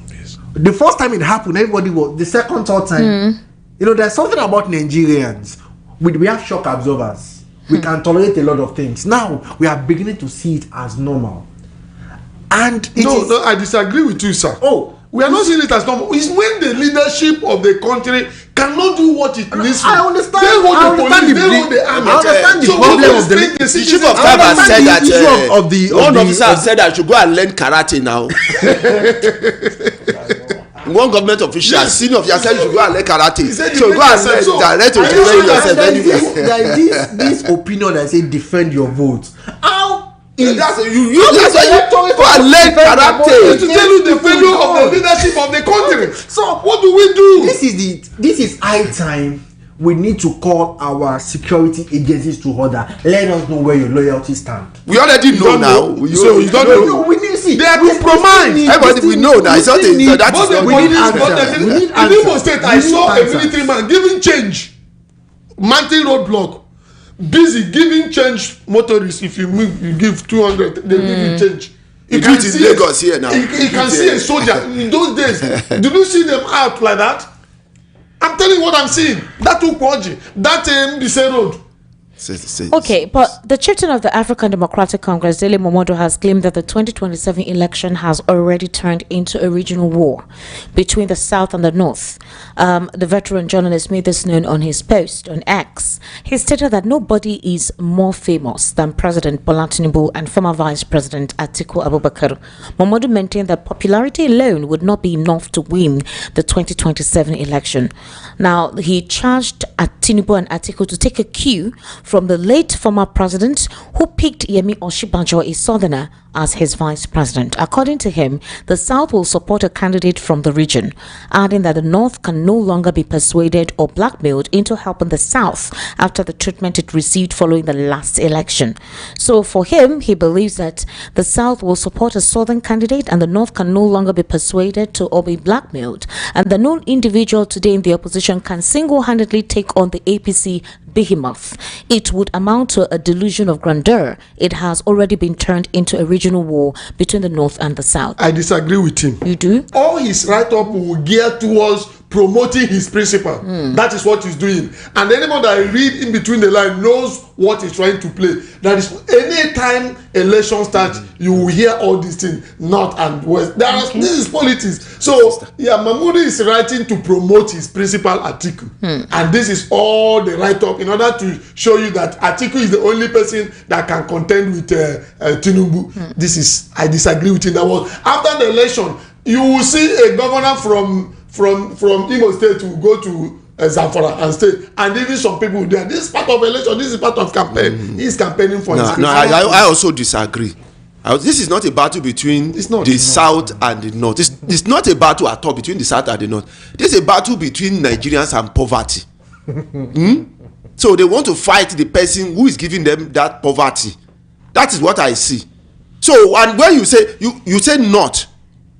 Yes. The first time it happened, everybody was, the second, third time, there's something about Nigerians. We have shock absorbers. We can tolerate a lot of things. Now we are beginning to see it as normal. And no, I disagree with you, sir. We are not seeing it as normal. It's when the leadership of the country cannot do what it needs to. I understand. They want the police, they want the army. I understand the problem of the chief of staff has said that one officer said that I should go and learn karate now. One government official, senior officer said you should go and learn karate. So go and learn direct to defend yourself anyway. There is this opinion that say defend your vote. That's why you go and learn karate. To tell you the failure of the leadership of the country. So what do we do? This is high time. We need to call our security agencies to order. Let us know where your loyalty stand. We already know now. So you don't know. We need to see. They are compromised. Everybody we know now. It's not that is not. We need answers. In Imo State, I saw a military man giving change. Mountain roadblock. Busy giving change motorists. If you move, you give 200, they give you change. You can see Lagos here now. You can see a soldier in those days. Did you see them out like that? I'm telling you what I'm seeing. That Ukwaji, that MDC road. Okay, but the chieftain of the African Democratic Congress, Dele Momodu, has claimed that the 2027 election has already turned into a regional war between the South and the North. The veteran journalist made this known on his post on X. He stated that nobody is more famous than President Bola Tinubu and former Vice President Atiku Abubakar. Momodu maintained that popularity alone would not be enough to win the 2027 election. Now, he charged Tinubu and Atiku to take a cue from the late former president who picked Yemi Osinbajo, a southerner, as his vice president. According to him, the South will support a candidate from the region, adding that the North can no longer be persuaded or blackmailed into helping the South after the treatment it received following the last election. So for him, he believes that the South will support a southern candidate and the North can no longer be persuaded to or be blackmailed, and that no individual today in the opposition can single-handedly take on the APC behemoth. It would amount to a delusion of grandeur. It has already been turned into a regional war between the North and the South. I disagree with him. You do? All his write-up will gear towards promoting his principle. That is what he's doing. And anyone that read in between the line knows what he's trying to play. That is, any time election starts, you will hear all these things, North and West. This is politics. So, Mahmoud is writing to promote his principal Atiku. And this is all the write-up in order to show you that Atiku is the only person that can contend with Tinubu. I disagree with him. That was after the election, you will see a governor from Imo State to go to Zamfara and stay, and even some people there. This is part of election. This is part of campaign. He's campaigning for his. I also disagree. This is not a battle between the South and the North. It's not a battle at all between the South and the North. This is a battle between Nigerians and poverty. So they want to fight the person who is giving them that poverty. That is what I see. So, and when you say North,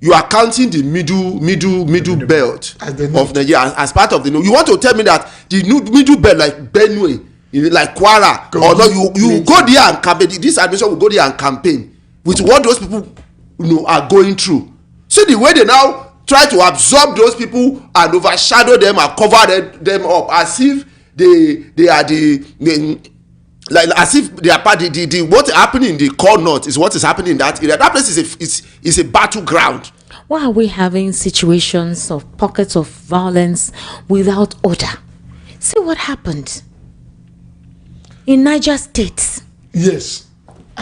you are counting the middle belt of Nigeria as part of the. You want to tell me that the middle belt, like Benue, like Kwara, or no, you go there and campaign. This administration will go there and campaign with what those people are going through. See the way they now try to absorb those people and overshadow them and cover them up as if they are like as if they are part the what happening in the core North is what is happening in that area. That place is a battleground. Why are we having situations of pockets of violence without order? See what happened in Niger State. Yes.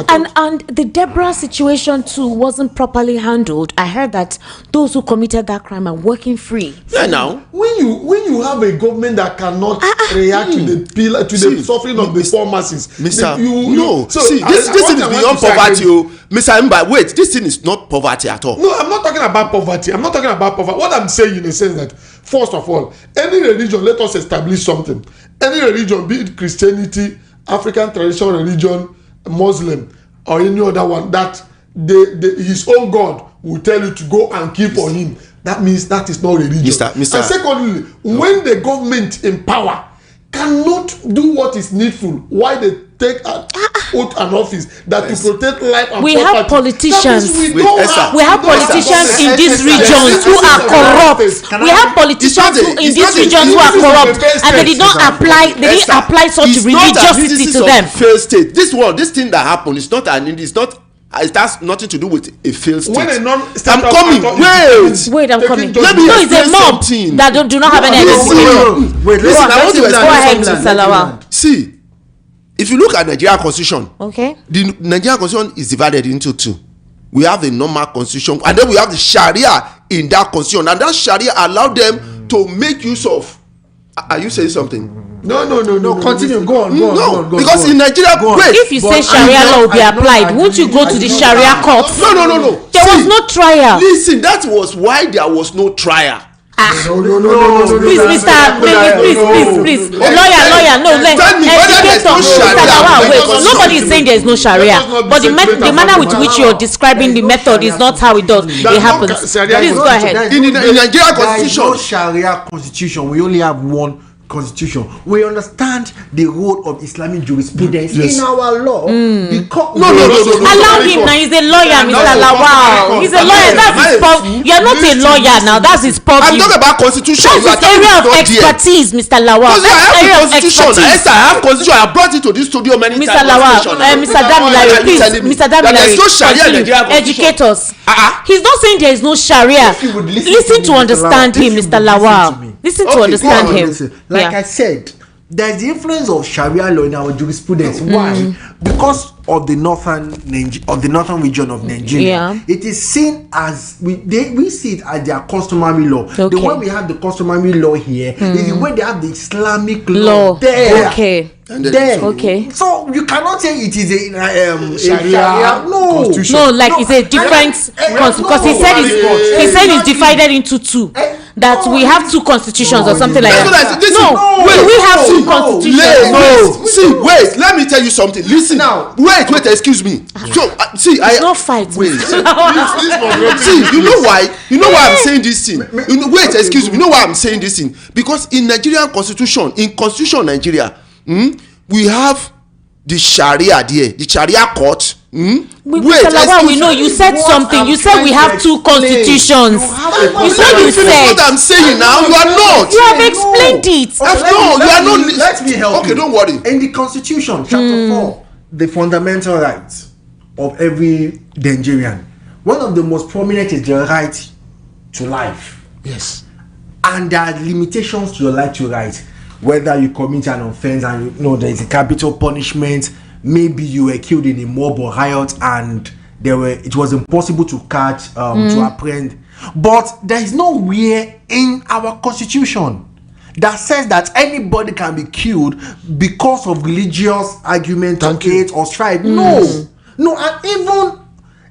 And the Deborah situation too wasn't properly handled. I heard that those who committed that crime are working free. Yeah, now when you have a government that cannot react to the suffering of the poor masses, Mr. this thing is beyond poverty. Mr. Mba, wait, this thing is not poverty at all. No, I'm not talking about poverty. What I'm saying in a sense that, first of all, any religion, let us establish something. Any religion, be it Christianity, African traditional religion, Muslim, or any other one, that his own God will tell you to go and kill for him. That means that is not religion. Mr. And secondly, when the government in power cannot do what is needful, why they take an oath and office that to protect life and property. Have politicians. We have politicians in these regions who are corrupt. We have politicians in these regions who are corrupt, and they did not apply. They didn't apply such religiosity to them. Failed state. This thing that happened is not an. It's not. It has nothing to do with a failed state. When I'm coming. Wait, I'm coming. Let me it's a mob that do not have any identification. Wait, listen. I want to explain something. See, if you look at Nigerian constitution, okay, the Nigerian constitution is divided into two. We have the normal constitution, and then we have the Sharia in that constitution, and that Sharia allow them to make use of. Are you saying something? No. Continue. Go on. Because in Nigeria, wait. If you say Sharia law will be applied, won't you go to the Sharia court? No. There was no trial. Listen, that was why there was no trial. No. Please, please. Lawyer, no. Tell me whether there's no Sharia. Nobody is saying there is no Sharia, but the manner with which you're describing the method is not how it does. It happens. Please go ahead. In Nigeria constitution, there is no Sharia constitution. We only have one constitution. We understand the role of Islamic jurisprudence in our law. Because no. Allow him now. He's a lawyer, Mr. Lawal. He's a lawyer. That's his problem. You're not a lawyer now. That's his problem. I'm talking about constitution. That's his area of expertise, Mr. Lawal. I have constitution. I have constitution. I brought it to this studio many times. Mr. Lawal, Mr. Damilare, please, Mr. Damilare, educate us. He's not saying there is no Sharia. Listen to understand him, Mr. Lawal. Listen to understand him. Like I said, there's the influence of Sharia law in our jurisprudence. Why? Because of the northern region of Nigeria. It is seen as we see it as their customary law. The way we have the customary law here is the way they have the Islamic law there. Okay. So you cannot say it is a Sharia. No, it's a different because he said it's divided into two. That we have two constitutions or something like that. We have two constitutions. Wait. Let me tell you something. Listen now. Wait. Excuse me. So it's not fight. Wait. See, you know why? You know why I'm saying this thing. Wait. Excuse me. You know why I'm saying this thing? Because in Nigerian constitution, Nigeria, we have the Sharia there, the Sharia court. We know you said something. You said we have two constitutions. You said what I'm saying now. You are not. You have explained it. No, you are not. Let me help you. Okay, don't worry. In the Constitution, Chapter 4, the fundamental rights of every Nigerian, one of the most prominent is the right to life. Yes. And there are limitations to your right to right. Whether you commit an offense and there is a capital punishment, maybe you were killed in a mob or riot and it was impossible to catch, to apprehend. But there is nowhere in our constitution that says that anybody can be killed because of religious argument or hate or strife. No, and even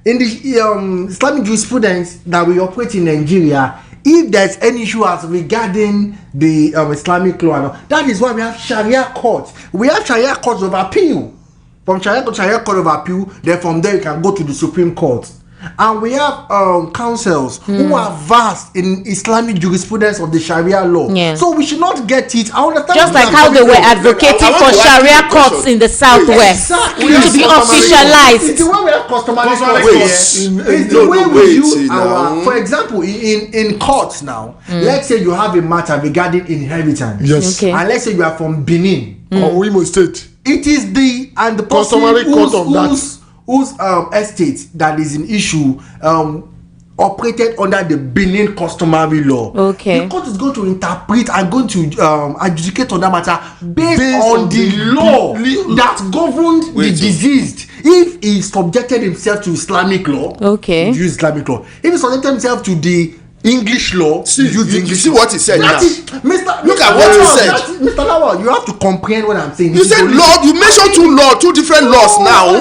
in the Islamic jurisprudence that we operate in Nigeria, if there's any issue as regarding the Islamic law, that is why we have Sharia courts. We have Sharia courts of appeal. From Sharia to Sharia court of appeal, then from there you can go to the Supreme Court. And we have councils who are vast in Islamic jurisprudence of the Sharia law. So we should not get it. I understand. Just like how they were advocating for Sharia courts in the Southwest to be officialized. It's the way we have customary. It's the way we use our. For example, in courts now, let's say you have a matter regarding inheritance. Yes. Okay. And let's say you are from Benin or Imo State. It is the customary court of that. Whose estate that is in issue operated under the Benin customary law. Okay. The court is going to interpret and going to adjudicate on that matter based on the law that governed the deceased. If he subjected himself to Islamic law, okay, use Islamic law. If he subjected himself to the English law, you see what he said now. Look at what he said. Mr. Lawal, you have to comprehend what I'm saying. You said law. You mentioned two different laws now.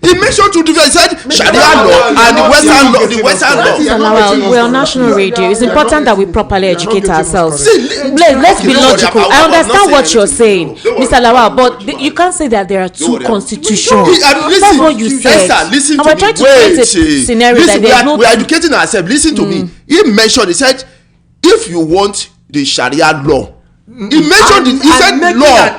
He mentioned two different. He said Sharia law and the Western law. The Western law. We're on national radio. It's important that we properly educate ourselves. Let's be logical. I understand what you're saying, Mr. Lawal, but you can't say that there are two constitutions. That's what you said. Listen to me. Trying to create a scenario that there's no. We are educating ourselves. Listen to me. He mentioned. He said, if you want the Sharia law. He mentioned he said law.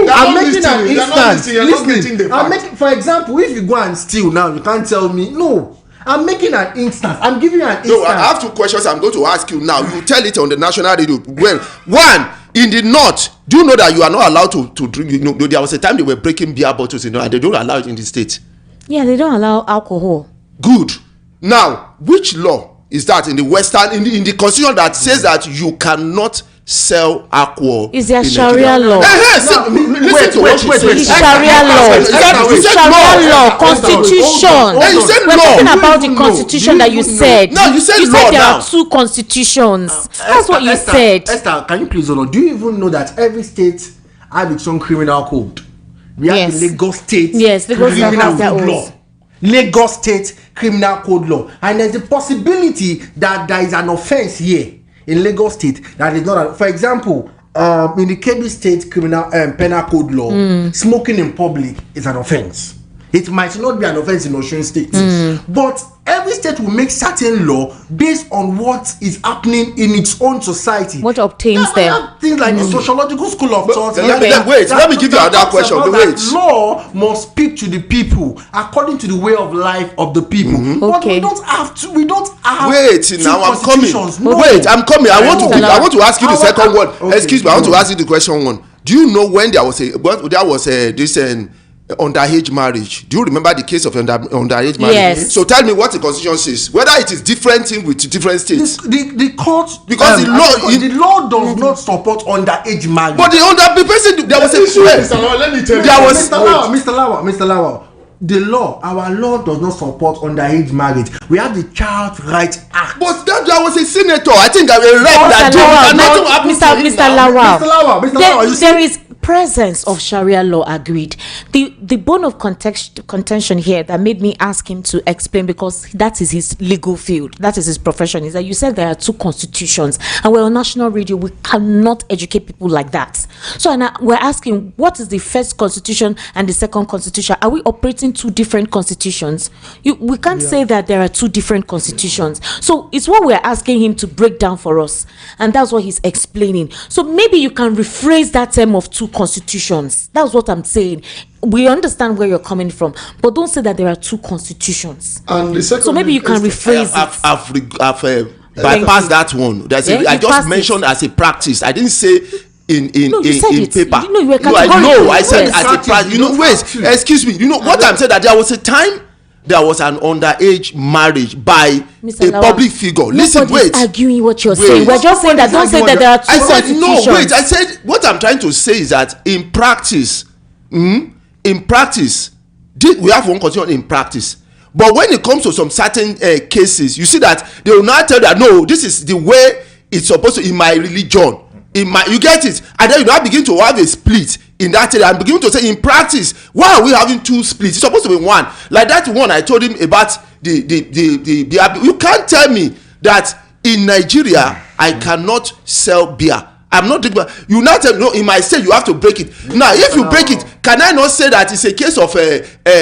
I'm making an instance. Listen, I'm making, for example, if you go and steal now, you can't tell me no. I'm making an instance. I'm giving you an instance. No, I have two questions I'm going to ask you now. You tell it on the national radio. Well, one, in the north, do you know that you are not allowed to drink? You know, there was a time they were breaking beer bottles, and they don't allow it in the state. Yeah, they don't allow alcohol. Good. Now, which law is that in the Western, in the constitution that says that you cannot sell alcohol? Is there Sharia law? Wait. Sharia law. Sharia law. Constitution. We're talking about the constitution that you said. No, you said law. There are two constitutions. That's what you said. Esther, can you please hold on? Do you even know that every state has its own criminal code? We have the Lagos State criminal code law. Lagos State criminal code law, and there's a possibility that there is an offense here in Lagos State that is not. For example, in the Kebbi State criminal penal code law, smoking in public is an offense. It might not be an offense in Osun State, but every state will make certain law based on what is happening in its own society. What obtains them? Things like the sociological school of thought. Wait, let me give you another question. Wait. Law must speak to the people according to the way of life of the people. But we don't have to. We don't have. Wait, now I'm coming. No. Wait, I'm coming. I want to ask you the second one. Okay. Excuse me. I want to ask you the question one. Do you know when there was this underage marriage? Do you remember the case of underage marriage? Yes. So tell me what the constitution says, whether it is different in with different states. The court, because the law does not support underage marriage. But the person, there was a let me tell you. There was Mr. Lawal. The law, our law does not support underage marriage. We have the Child Rights Act. But there was a senator, I think, a rep that Mr. Lawal, there is presence of Sharia law, agreed. The bone of contention here that made me ask him to explain, because that is his legal field, that is his profession, is that you said there are two constitutions, and we're on national radio. We cannot educate people like that. So we're asking, what is the first constitution and the second constitution? Are we operating two different constitutions? We can't say that there are two different constitutions. So it's what we're asking him to break down for us, and that's what he's explaining. So maybe you can rephrase that term of two constitutions. That's what I'm saying. We understand where you're coming from, but don't say that there are two constitutions. And the second, so maybe you can rephrase it. I've bypassed that one. I just mentioned as a practice. I didn't say in paper. I said as a practice. Wait, excuse me. You know what I'm saying, that there was a time there was an underage marriage by Mr. a public figure. Listen, wait. Arguing what you're saying. We're just saying that. Don't say that there are two constitutions. No, wait. I said what I'm trying to say is that in practice, we have one constitution in practice. But when it comes to some certain cases, you see that they will not tell that no, this is the way it's supposed to in my religion. You get it, and then you now begin to have a split in that area and begin to say in practice, why are we having two splits? It's supposed to be one. Like that one I told him about the you can't tell me that in Nigeria I cannot sell beer. I'm not drinking. You now tell me no, in my state you have to break it. Now if you break it, can I not say that it's a case of there's a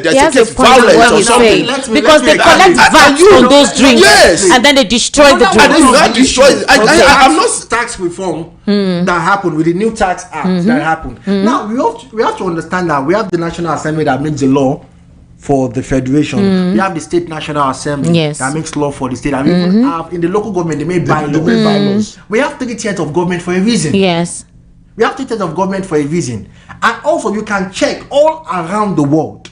case of violence or something? Because they collect VAT from those drinks, and then they destroy the drinks. And then destroy it. I'm not tax reform that happened with the new tax act that happened. Now we have to understand that we have the National Assembly that makes the law for the federation. We have the State National Assembly that makes law for the state. And we even have in the local government they make bylaws. We have 3 tiers of government for a reason. Yes. We have 3 tiers of government for a reason. And also you can check all around the world.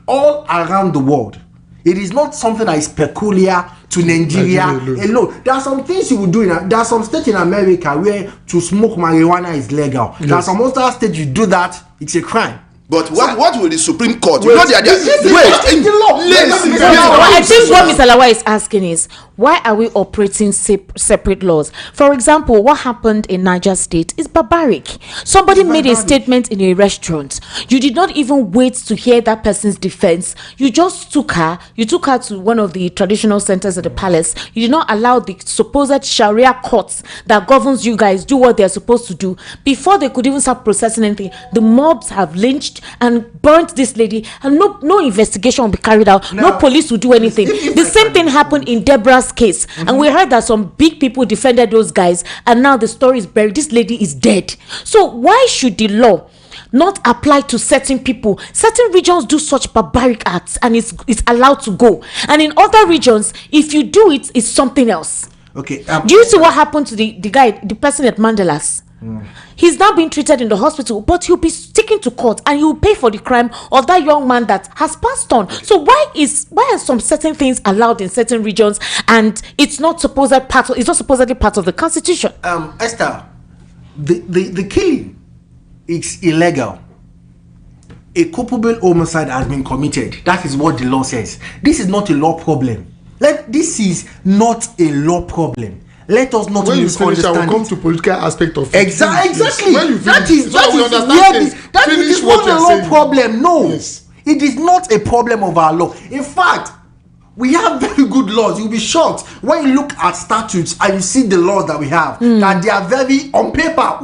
All around the world. It is not something that is peculiar to Nigeria alone. There are some things you would do there are some states in America where to smoke marijuana is legal. Yes. There are some other states you do that, it's a crime. But what will the Supreme Court? I think what Mr. Lawa is asking is, why are we operating separate laws? For example, what happened in Niger State is barbaric. Somebody made a statement in a restaurant. You did not even wait to hear that person's defense. You just took her to one of the traditional centers of the palace. You did not allow the supposed Sharia courts that governs you guys do what they're supposed to do. Before they could even start processing anything, the mobs have lynched and burnt this lady, and no investigation will be carried out. No police will do anything. The same thing happened in Deborah's case, and we heard that some big people defended those guys, and now the story is buried. This lady is dead. So why should the law not apply to certain people? Certain regions do such barbaric acts, and it's allowed to go, and in other regions, if you do it, it's something else. Okay. Do you see what happened to the person at Mandela's? He's now being treated in the hospital, but he'll be sticking to court and he'll pay for the crime of that young man that has passed on. So why are some certain things allowed in certain regions and it's not supposedly part of the constitution? Esther, the killing is illegal. A culpable homicide has been committed. That is what the law says. This is not a law problem. This is not a law problem. Let us not misunderstand. When you finish, I will come to political aspect of it. Exactly. When you finish, that is not a law problem. No, yes. It is not a problem of our law. In fact, we have very good laws. You'll be shocked when you look at statutes and you see the laws that we have. That they are very on paper.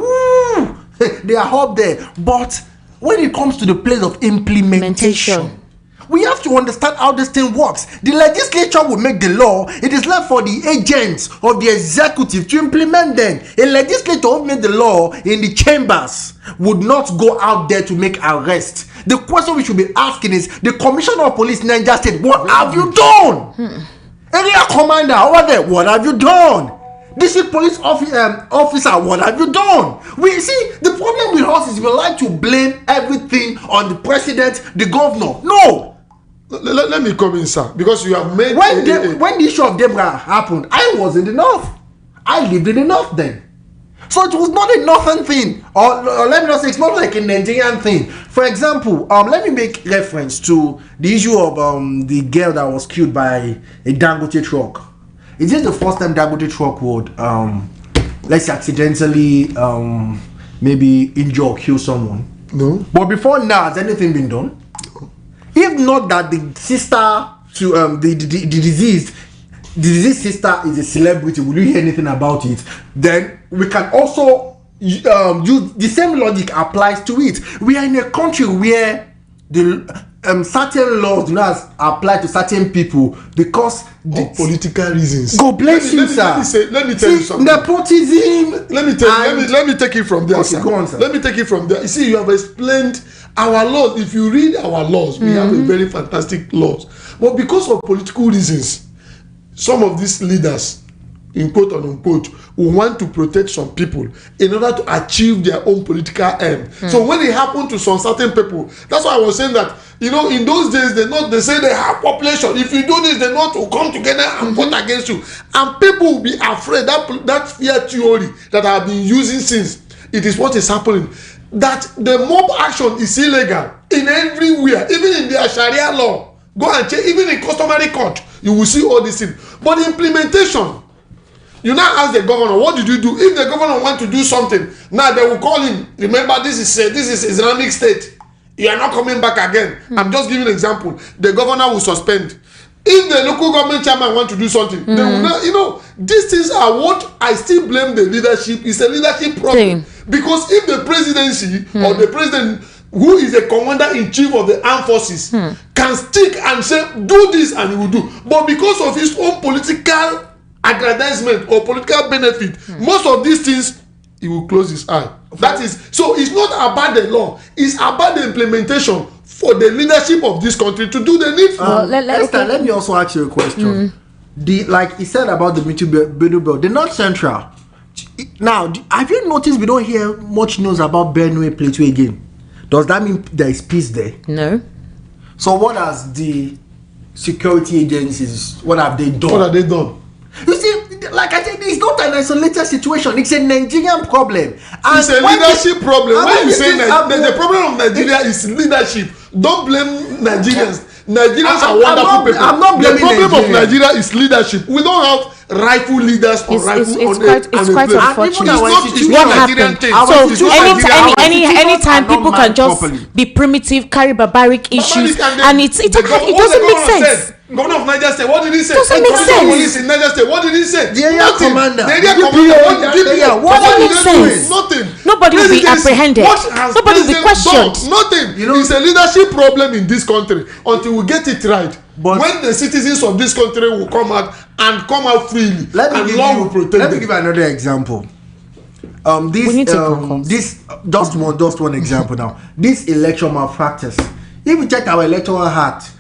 They are up there. But when it comes to the place of implementation, we have to understand how this thing works. The legislature will make the law. It is left for the agents of the executive to implement them. A legislator who made the law in the chambers would not go out there to make arrests. The question we should be asking is, the Commissioner of Police Niger State, what have you done? Area commander over there, what have you done? District police officer, what have you done? We see, the problem with us is we like to blame everything on the president, the governor. No. Let me come in, sir, because you have made when the issue of Deborah happened, I was in the north. I lived in the north then, so it was not a northern thing, or let me not say it's not like a Nigerian thing. For example, let me make reference to the issue of the girl that was killed by a Dangote truck. Is this the first time Dangote truck would let's say accidentally maybe injure or kill someone? No. But before now, has anything been done? If not that the sister to the deceased sister is a celebrity, will you hear anything about it? Then we can also use the same logic applies to it. We are in a country where the certain laws do not apply to certain people because of political reasons. God bless you, sir. Let me tell you something. Nepotism. Let me take it from there, sir. Go on, sir. Let me take it from there. You see, you have explained our laws. If you read our laws, we have a very fantastic laws. But because of political reasons, some of these leaders, in quote and unquote, who want to protect some people in order to achieve their own political end. So when it happened to some certain people, that's why I was saying that, you know, in those days they say they have population. If you do this, they not to come together and vote against you. And people will be afraid. That fear theory that I have been using since, it is what is happening. That the mob action is illegal in everywhere, even in their Sharia law. Go and check, even in customary court, you will see all these things. But the implementation, you now ask the governor, what did you do? If the governor want to do something, now they will call him. Remember, this is Islamic State. You are not coming back again. I'm just giving an example. The governor will suspend. If the local government chairman want to do something, they will not, you know, these things are what I still blame the leadership. It's a leadership problem. Because if the presidency or the president, who is the commander-in-chief of the armed forces, can stick and say, do this, and he will do. But because of his own political aggrandizement or political benefit, most of these things, he will close his eye. That is, so it's not about the law, it's about the implementation for the leadership of this country to do the needful. Let me also ask you a question. Like he said about the Middle Belt, the North Central. Now, have you noticed we don't hear much news about Benue Plateau again? Does that mean there is peace there? No. So what has the security agencies, what have they done? What have they done? You see, like I said, it's not an isolated situation. It's a Nigerian problem. And it's a leadership problem. When you say the problem of Nigeria is leadership, don't blame Nigerians. Nigerians are wonderful people. I'm not blaming the problem Nigeria. of Nigeria is leadership. We don't have rightful leaders or rightful it's quite unfortunate. What happened? So anytime people can just be primitive, carry barbaric issues, and it doesn't make sense. Governor of Niger State, what did he say? Doesn't make sense. Police in Niger State, what did he say? The area commander. The area commander. What did he say? Nothing. Nobody will be apprehended. Nobody will be questioned. Nothing. It's a leadership problem in this country until we get it right. But when the citizens of this country will come out freely, let me give you another example. Just one example now. This election malpractice. If you check our electoral act,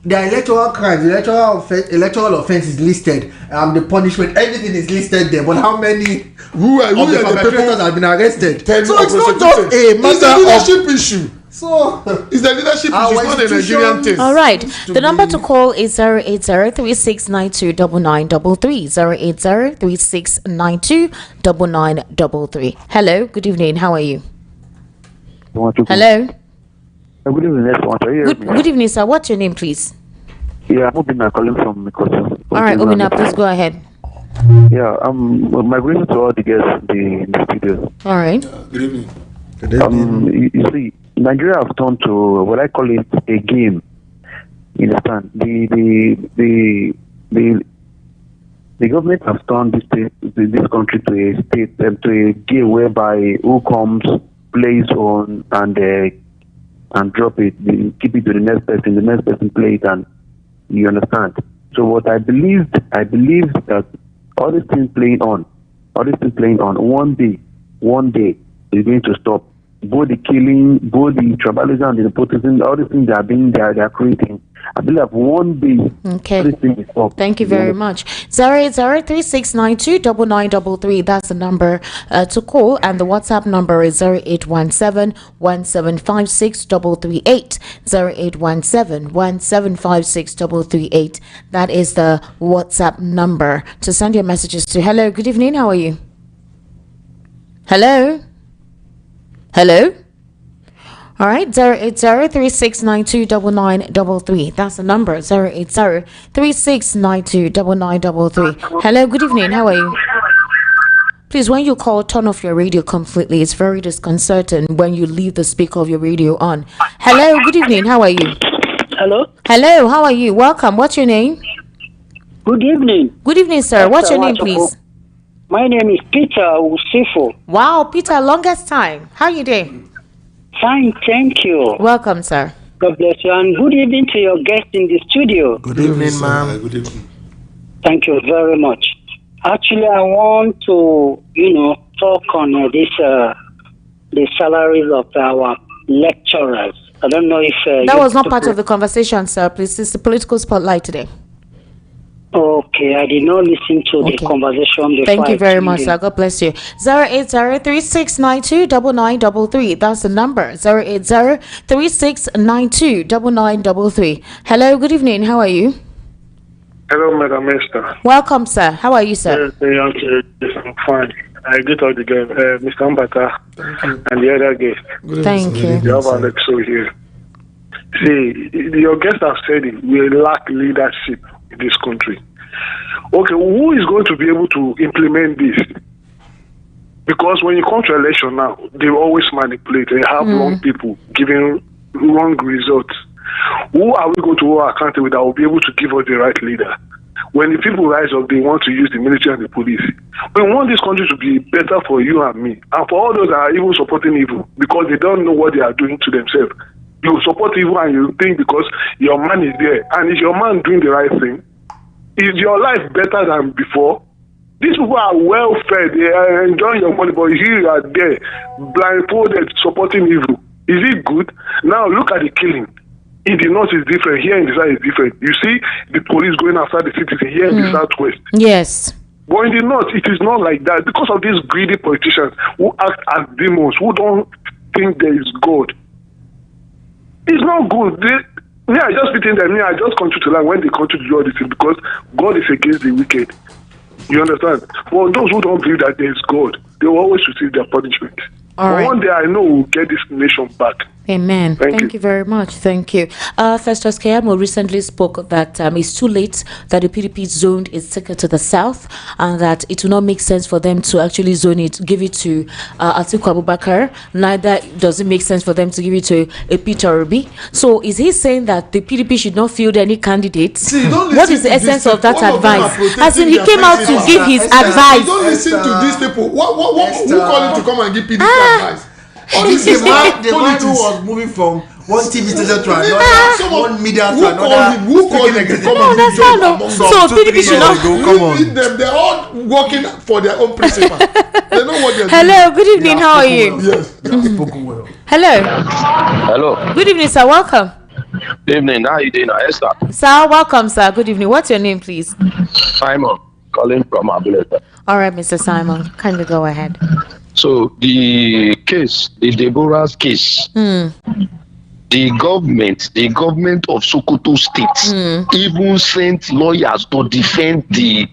the electoral crimes, electoral offense is listed. The punishment, everything is listed there. But how many who are the perpetrators have been arrested? So it's not just a matter of leadership issue. So it's the leadership issue, it's not a Nigerian thing. All right. The number to call is 080-3692-9933. 080-3692-9933. Hello. Good evening. How are you? Hello. Good evening, Good evening, sir. What's your name, please? Yeah, I'm Obina calling from Mikoto. All right, Obina, please go ahead. Yeah, my greetings to all the guests in the studio. All right. Good evening. You see, Nigeria has turned to what I call it a game. You understand? The government has turned this country to a state, to a game whereby who comes, plays on, and drop it, keep it to the next person play it, and you understand. So what I believe that all these things playing on, one day is going to stop. Both the killing, both the tribalism and the nepotism, all these things they are creating. I believe one day. Okay. Thank you very much. 080-3692-9933. That's the number to call, and the WhatsApp number is 0817-1756-338. 0817-1756-338. That is the WhatsApp number to send your messages to. Hello. Good evening. How are you? Hello. Hello. All right, 080-3692-9933. That's the number, 080-3692-9933. Hello, good evening. How are you? Please, when you call, turn off your radio completely. It's very disconcerting when you leave the speaker of your radio on. Hello, good evening. How are you? Hello. Hello, how are you? Welcome. What's your name? Good evening. Good evening, sir. What's your name, please? My name is Peter Usifo. Wow, Peter, longest time. How are you doing? Fine, thank you. Welcome, sir. God bless you, and good evening to your guest in the studio. Good evening, ma'am. Good evening. Thank you very much. Actually, I want to, talk on the salaries of our lecturers. I don't know if that was not part of the conversation, sir. Please, it's the political spotlight today. Okay, I did not listen to the conversation before. Thank you very much, sir. God bless you. 080-3692-9933. That's the number. 080-3692-9933. Hello, good evening. How are you? Hello, Madam Minister. Welcome, sir. How are you, sir? Yes, I'm fine. I get all the game, Mr. Mbaka and the other guest. Thank you. You have Alexo here. See, your guests have said it. We lack leadership in this country. Okay, who is going to be able to implement this? Because when you come to election now, they always manipulate. They have wrong people giving wrong results. Who are we going to hold accountable that will be able to give us the right leader? When the people rise up, they want to use the military and the police. We want this country to be better for you and me, and for all those that are even supporting evil, because they don't know what they are doing to themselves. You support evil and you think because your man is there, and is your man doing the right thing? Is your life better than before? These people are well fed, they are enjoying your money, but here you are there, blindfolded, supporting evil. Is it good? Now look at the killing. In the north is different, here in the south is different. You see the police going after the citizens here in the southwest. Yes. But in the north, it is not like that because of these greedy politicians who act as demons, who don't think there is God. It's not good. Me, I just between them. Me, I just continue to learn when they continue to do all this thing because God is against the wicked. You understand? For those who don't believe that there is God, they will always receive their punishment. All but right. one day I know we'll get this nation back. Amen. Thank you you very much. Thank you. Festus Keyamo recently spoke that it's too late that the PDP zoned its ticket to the south and that it will not make sense for them to actually zone it, give it to Atiku Abubakar. Neither does it make sense for them to give it to a Peter Obi. So is he saying that the PDP should not field any candidates? See, what is the essence of that advice? As in, he came out to give his advice. Don't listen to these people. Who call him to come and give PDP advice? The man who was moving from one TV station to another, one media to another. Who called him to come and give job among them? So PDP should not. Come on. They're all working for their own principle. They know what they're doing. Hello, good evening. How are you? Yes. Hello. Hello. Good evening, sir. Welcome. Good evening. How are you doing, Esther? Sir, welcome, sir. Good evening. What's your name, please? Simon, calling from Abuleta. All right, Mr. Simon. Kindly go ahead. So the case, the Deborah's case, the government of Sokoto State even sent lawyers to defend the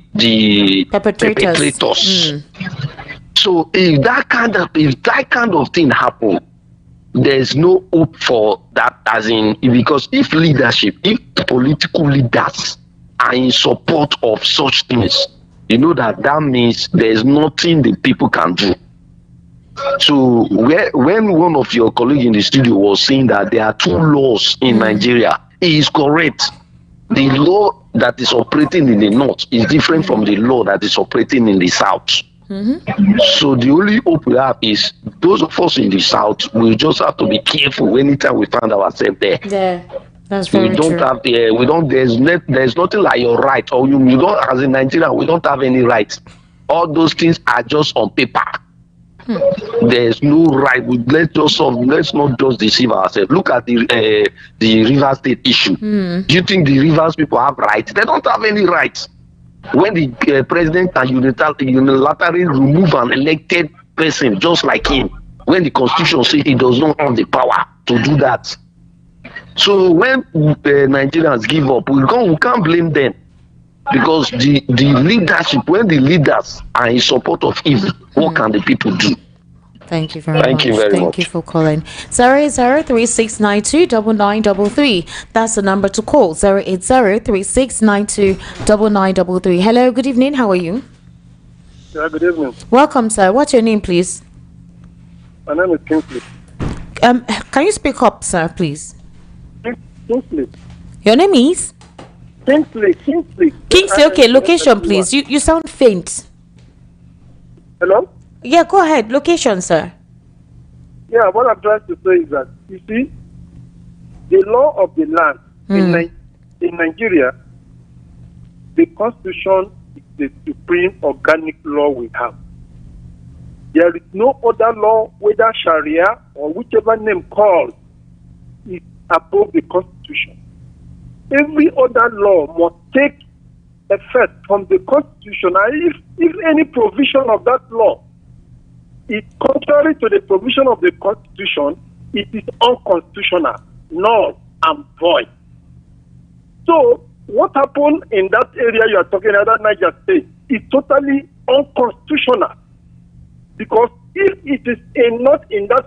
perpetrators. So if that kind of thing happen, there's no hope for that, as in, because if political leaders are in support of such things, you know that means there's nothing the people can do. So when one of your colleagues in the studio was saying that there are two laws in Nigeria, he is correct. The law that is operating in the north is different from the law that is operating in the south. So the only hope we have is those of us in the south, we just have to be careful anytime we find ourselves there. Yeah, that's very true. There's nothing like your right, or you don't, as in Nigeria, we don't have any rights. All those things are just on paper. There's no right. Let's not just deceive ourselves. Look at the Rivers State issue. Do you think the Rivers people have rights? They don't have any rights. When the president can unilaterally remove an elected person just like him, when the constitution says he does not have the power to do that. So when Nigerians give up, we can't blame them. Because the leadership, when the leaders are in support of evil, what can the people do? Thank you very much. Thank you for calling. 08036929933. That's the number to call. 08036929933. Hello, good evening. How are you? Yeah, good evening. Welcome, sir. What's your name, please? My name is Kingsley. Can you speak up, sir, please? Kingsley. Your name is? Kingsley. Kingsley, okay. Location, please. You sound faint. Hello? Yeah, go ahead. Location, sir. Yeah, what I'm trying to say is that, you see, the law of the land in Nigeria, the constitution is the supreme organic law we have. There is no other law, whether Sharia or whichever name called, is above the constitution. Every other law must take effect from the constitution. And if any provision of that law is contrary to the provision of the constitution, it is unconstitutional, null and void. So what happened in that area you are talking about, Niger State, is totally unconstitutional. Because if it is not in that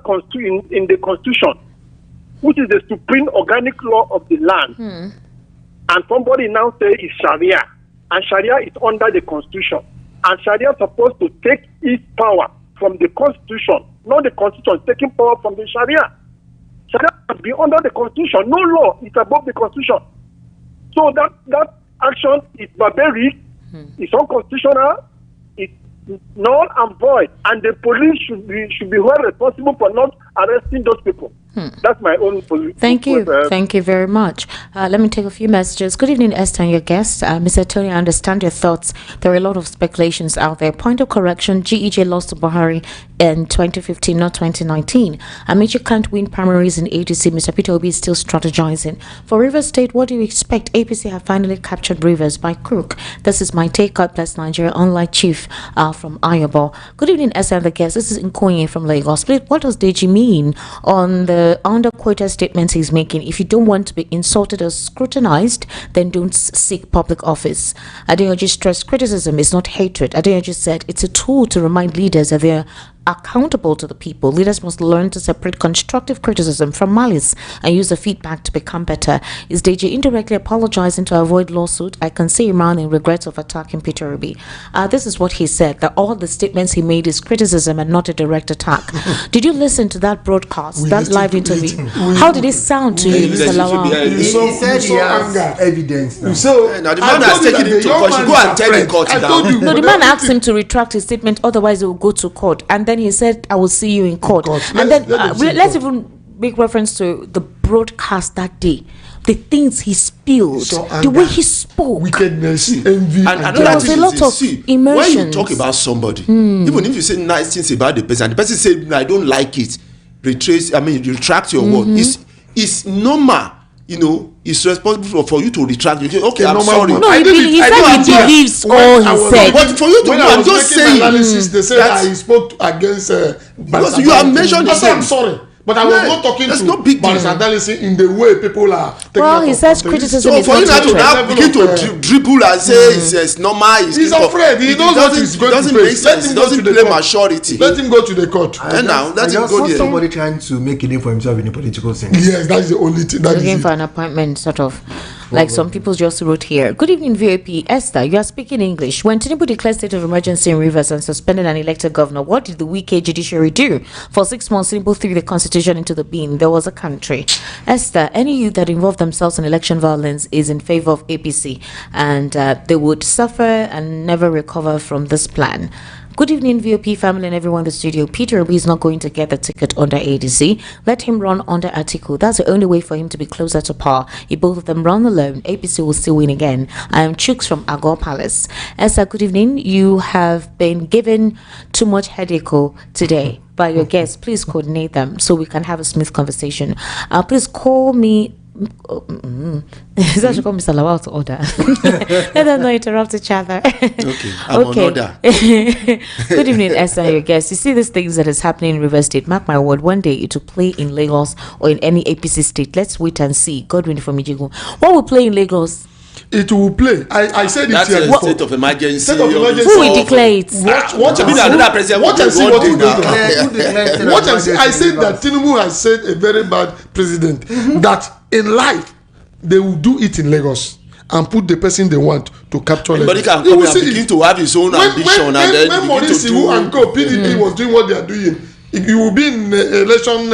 in the constitution, which is the supreme organic law of the land, and somebody now say it's Sharia, and Sharia is under the constitution, and Sharia is supposed to take its power from the constitution, not the constitution taking power from the Sharia. Sharia must be under the constitution. No law is above the constitution. So that action is barbaric, it's unconstitutional, it's null and void, and the police should be well responsible for not arresting those people. That's my own position. Thank you. Thank you very much. Let me take a few messages. Good evening, Esther and your guest. Mr. Tony, I understand your thoughts. There are a lot of speculations out there. Point of correction, GEJ lost to Buhari in 2015, not 2019. Amici can't win primaries in ADC. Mr. Peter Obi is still strategizing. For Rivers State, what do you expect? APC have finally captured Rivers by crook. This is my take. God bless Nigeria, unlike Chief from Ayobo. Good evening, Esther and the guest. This is Nkoye from Lagos. What does Deji mean on the the underquoted statements he's making. If you don't want to be insulted or scrutinized, then don't seek public office. Adeyanju stressed criticism is not hatred. Adeyanju said it's a tool to remind leaders that they're accountable to the people. Leaders must learn to separate constructive criticism from malice and use the feedback to become better. Is Deji indirectly apologizing to avoid lawsuit? I can see Iman in regrets of attacking Peter Obi. This is what he said, that all the statements he made is criticism and not a direct attack. Did you listen to that broadcast, that live interview? How did it sound to you, Mr. Lawal? He said he has evidence now. Now the man has taken him to court. You go and tell the court now. No, the man asked him to retract his statement, otherwise he will go to court. And then he said, I will see you in court. And then let's even make reference to the broadcast that day. The things he spilled, the way he spoke, wickedness, envy, and there was a lot of emotions. When you talk about somebody, even if you say nice things about the person, and the person say, I don't like it, retract your word. It's normal. It's responsible for you to retract. You say, okay, I'm sorry. No, he said he believes all he said. But for you to do, I'm just saying. Analysis, they said that he spoke against. Because you have mentioned his name. I'm sorry. But I was not talking to Analyst in the way people are taking. Well, he says criticism is for you to now begin to dribble and say it's normal. He's afraid. He knows what he's going to face. Let him go to the court. Let him go to the court. And now let him go there. Somebody trying to make a name for himself in a political sense. Yes, that's the only thing. Looking for an appointment, sort of. Like some people just wrote here. Good evening, VAP. Esther, you are speaking English. When Tinubu declared state of emergency in Rivers and suspended an elected governor, what did the wicked judiciary do? For 6 months, Tinubu threw the constitution into the bin. There was a country. Esther, any youth that involve themselves in election violence is in favor of APC, and they would suffer and never recover from this plan. Good evening, VOP family and everyone in the studio. Peter Obi is not going to get the ticket under ADC. Let him run under Atiku. That's the only way for him to be closer to power. If both of them run alone, APC will still win again. I am Chooks from Agor Palace. Esther, good evening. You have been given too much headache today by your guests. Please coordinate them so we can have a smooth conversation. Please call me. That should call Mr. Lawal to order. Let them not interrupt each other. Okay, I'm on order. Good evening, Esther and your guests. You see these things that is happening in River State. Mark my word, one day it will play in Lagos or in any APC state. Let's wait and see. Godwin from Ijigo. What will play in Lagos? It will play. I said that's it here. That's a state of emergency. State of emergency. Who will declare it? Watch and see what will do. Watch and see. I said that Tinubu has said a very bad president that in life they will do it in Lagos and put the person they want to capture. Everybody can come and begin to have his own ambition and then when Maurice and co PDP was doing what they are doing. If you will be in election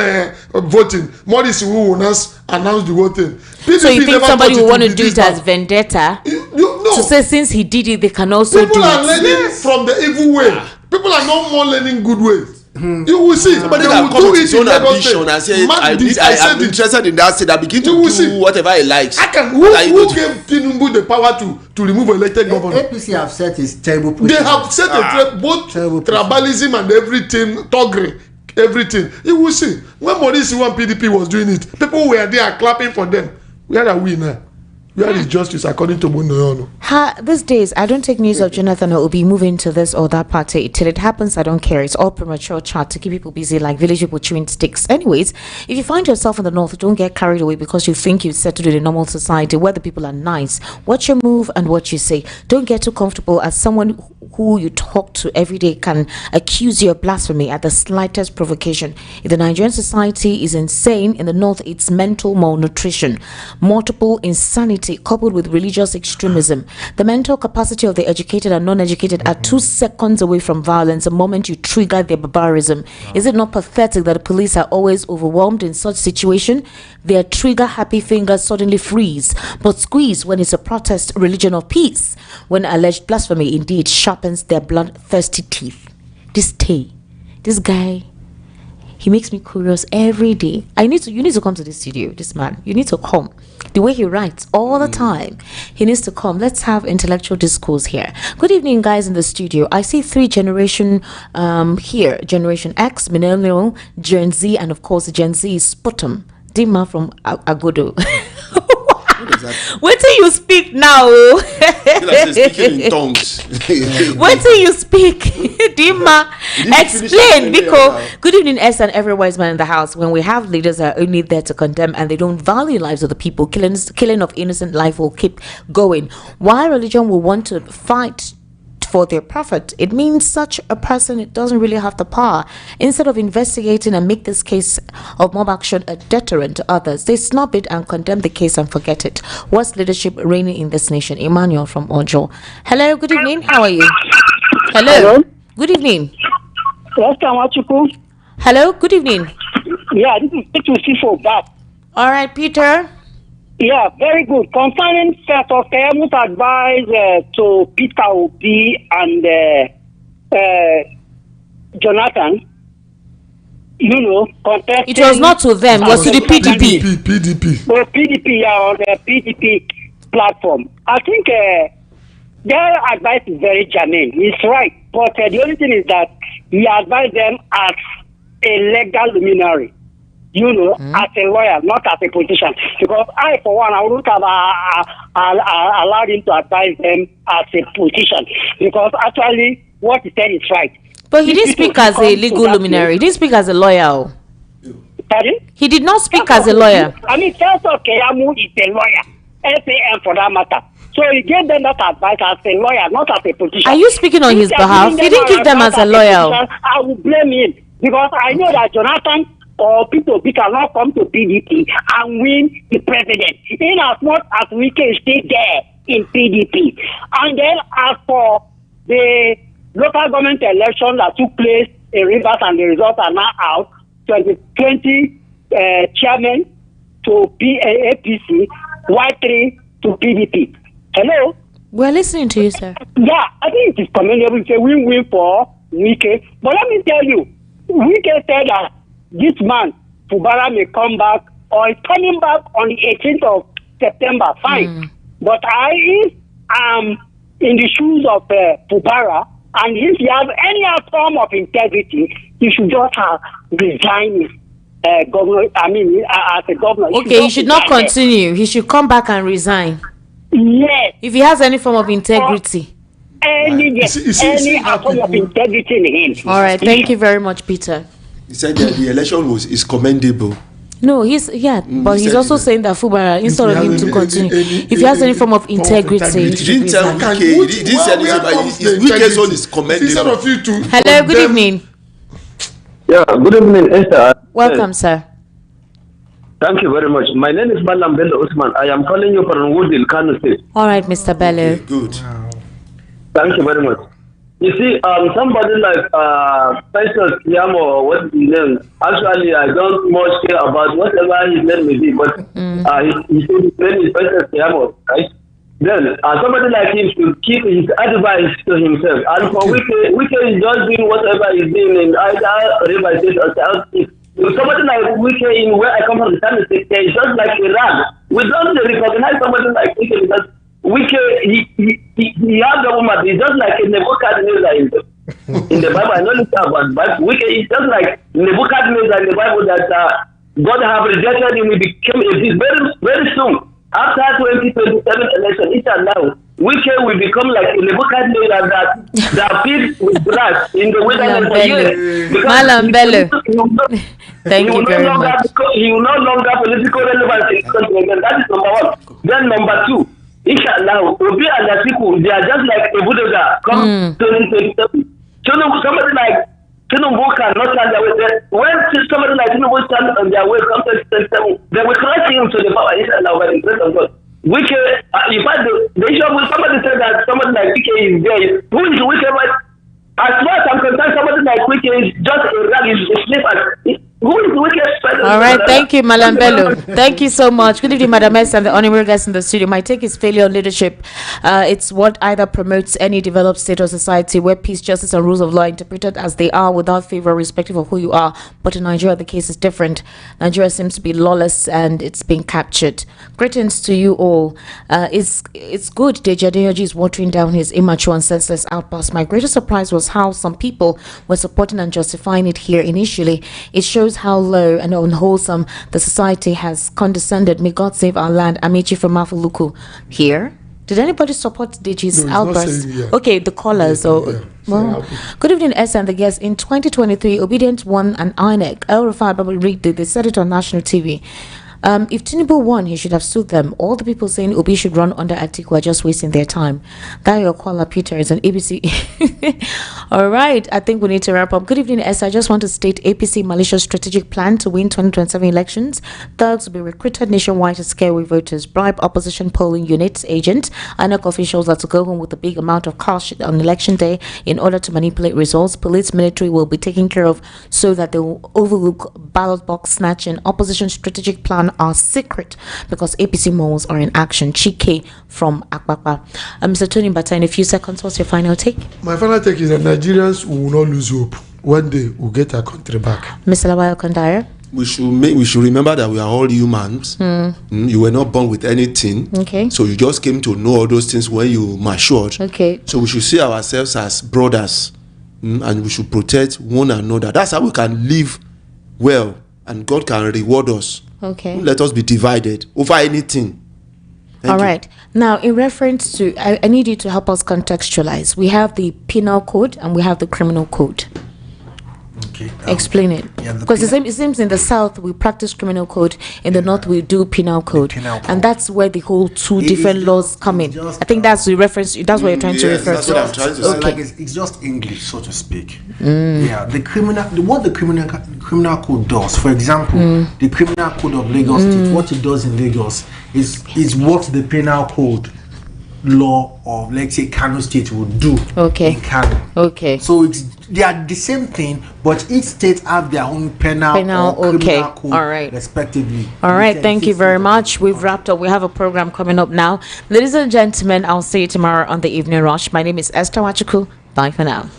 voting, Maurice will announce the whole thing. PDP so you think somebody will want to do it as vendetta? No. To say since he did it, they can also people do it. People are learning from the evil way. People are no more learning good ways. You will see. Somebody can come with his own ambition and say, I'm interested in that state. I begin to do whatever he likes. Who gave Tinubu the power to remove elected governor? APC have set is terrible. They have set both tribalism and everything, toggery, everything. You will see. When Maurice and PDP was doing it, people were there clapping for them. Where are we now? Where is justice according to Bundoyono? These days, I don't take news of Jonathan Obi moving to this or that party. Till it happens, I don't care. It's all premature chat to keep people busy like village people chewing sticks. Anyways, if you find yourself in the north, don't get carried away because you think you've settled in a normal society where the people are nice. Watch your move and what you say. Don't get too comfortable as someone who you talk to every day can accuse you of blasphemy at the slightest provocation. If the Nigerian society is insane, in the north, it's mental malnutrition, multiple insanity coupled with religious extremism. The mental capacity of the educated and non-educated are 2 seconds away from violence the moment you trigger their barbarism. Is it not pathetic that the police are always overwhelmed in such situation? Their trigger-happy fingers suddenly freeze, but squeeze when it's a protest religion of peace, when alleged blasphemy indeed sharpens their bloodthirsty teeth. This guy, he makes me curious every day. You need to come to this studio, this man. You need to come. The way he writes all the time, he needs to come. Let's have intellectual discourse here. Good evening, guys in the studio. I see 3 generation here. Generation X, Millennial, Gen Z, and of course Gen Z is Sputum. Dima from Agodo. Wait till you speak now. Speaking in tongues. Wait till you speak. Dima, Explain, because good evening, S and every wise man in the house. When we have leaders that are only there to condemn and they don't value lives of the people, killing of innocent life will keep going. Why religion will want to fight for their profit? It means such a person, it doesn't really have the power. Instead of investigating and make this case of mob action a deterrent to others, they snub it and condemn the case and forget it. What's leadership reigning in this nation? Emmanuel from Ojo. Hello, good evening. How are you? Hello. Good evening. Hello, good evening. Yeah, this is Peter back. All right, Peter. Yeah, very good. Concerning Senator Kemu's advice to Peter Obi and Jonathan, it was not to them, it was to the PDP. PDP. Well, PDP, yeah, on the PDP platform. I think their advice is very germane. He's right. But the only thing is that he advised them as a legal luminary. As a lawyer, not as a politician. Because I, for one, I wouldn't have allowed him to advise them as a politician. Because actually, what he said is right. But he didn't speak as a legal luminary. He didn't speak as a lawyer. Pardon? He did not speak as a lawyer. I mean, Senator Kemu is a lawyer. SAM for that matter. So he gave them that advice as a lawyer, not as a politician. Are you speaking on his behalf? He didn't give them as a lawyer. I will blame him. Because I know that Jonathan or people cannot come to PDP and win the president. In as much as we can stay there in PDP. And then as for the local government election that took place in Rivers and the results are now out, 2020 chairman to APC, Y3 to PDP. Hello? We're listening to you, sir. Yeah, I think it is commendable to say win-win for Wike. But let me tell you, Wike said that this man, Fubara, may come back or is coming back on the 18th of September. Fine. But I am in the shoes of Fubara, and if he has any form of integrity, he should just have resigned governor. As a governor. Okay, he should not continue. He should come back and resign. Yes. If he has any form of integrity. Any form of integrity in him. All right, thank you very much, Peter. He said that the election is commendable. No, but he's also saying that Fubara, instead of him to continue, if he has any form of integrity, he didn't tell Wike. He didn't say anything about Wike's own is commendable. Hello, good evening. Yeah, good evening, Esther. Welcome, sir. Thank you very much. My name is Malam Bello Usman. I am calling you from Woodville, Kano State. All right, Mr. Bello. Okay, good. Thank you very much. You see, somebody like Faisal Kiyamo, what is his name? Actually, I don't much care about whatever his name may be, but he said his name is Faisal Kiyamo, right? Then somebody like him should keep his advice to himself. And for Wike is just doing whatever he's doing in either River State or South East. Somebody like Wike, in where I come from, the South State, is just like a rag. We don't recognize somebody like Wike because Wike, he has a woman. He's just like a Nebuchadnezzar in the Bible. I know it's about, but Wike is just like Nebuchadnezzar in the Bible that God have rejected him. He became a beast very, very soon. After 2027 election, it's now Wike will become like a Nebuchadnezzar that feeds with grass in the wilderness for years. Malam Bello. Thank you very much. He will no longer political relevance in the country. That is number one. Then number two, inshallah, Obi and Atiku, they are just like a bulldozer come 2027. So somebody like Tinubu cannot stand their way. When somebody like Tinubu stand on their way, come 2027, they will crush him to the power, inshallah, by the grace of God. Wike, in fact, the issue with somebody said that somebody like Wike is there. Who is Wike? But as far as I'm concerned, somebody like Wike is just a rag, is a slave. Who is Wike? All right, thank you, Malam Bello. Thank you so much. Good evening, Madam S and the honorable guests in the studio. My take is failure on leadership. It's what either promotes any developed state or society where peace, justice, and rules of law are interpreted as they are without favor, irrespective of who you are. But in Nigeria, the case is different. Nigeria seems to be lawless and it's being captured. Greetings to you all. It's good Deji Adeyanju is watering down his immature and senseless outburst. My greatest surprise was how some people were supporting and justifying it here initially. It shows how low and unwholesome the society has condescended. May God save our land. Amici from Mafuluku here. Did anybody support DG's No, outburst? saying, yeah. Okay, the callers. Well, good evening, S and the guests. In 2023, Obedient won an INEC. Elrufai probably rigged it. They said it on national TV. If Tinubu won, he should have sued them. All the people saying Obi should run under Atiku are just wasting their time. Dayo Kuala Peter is an ABC. All right, I think we need to wrap up. Good evening, S. I just want to state APC malicious strategic plan to win 2027 elections. Thugs will be recruited nationwide to scare away voters, bribe opposition polling units, agents, INEC officials are to go home with a big amount of cash on election day in order to manipulate results. Police, military will be taken care of so that they will overlook ballot box snatching. Opposition strategic plan are secret because APC malls are in action. Chike from Akpakpa. Mr. Tony Bata, in a few seconds, what's your final take? My final take is that Nigerians will not lose hope. One day we'll get our country back. Mr. Lawal Kandaya. We should remember that we are all humans. You were not born with anything. Okay. So you just came to know all those things when you matured. Okay. So we should see ourselves as brothers, and we should protect one another. That's how we can live well, and God can reward us. Okay. Don't let us be divided over anything. All right. Now, in reference to, I need you to help us contextualize. We have the penal code and we have the criminal code. Okay. Explain it. Yeah, because it seems in the south we practice criminal code, in the north we do penal code. And that's where the whole two different laws come in. I think that's the reference. That's what you're trying to refer that's to. what I'm trying to say. Like it's just English, so to speak. Yeah, what the criminal code does. For example, the criminal code of Lagos State, what it does in Lagos is what the penal code law of, let's say, Kano State would do in Kano. Okay. So they are the same thing, but each state have their own penal or criminal code, all right, respectively. All right, thank you very much. We've wrapped up. We have a program coming up now. Ladies and gentlemen, I'll see you tomorrow on the Evening Rush. My name is Esther Wachuku. Bye for now.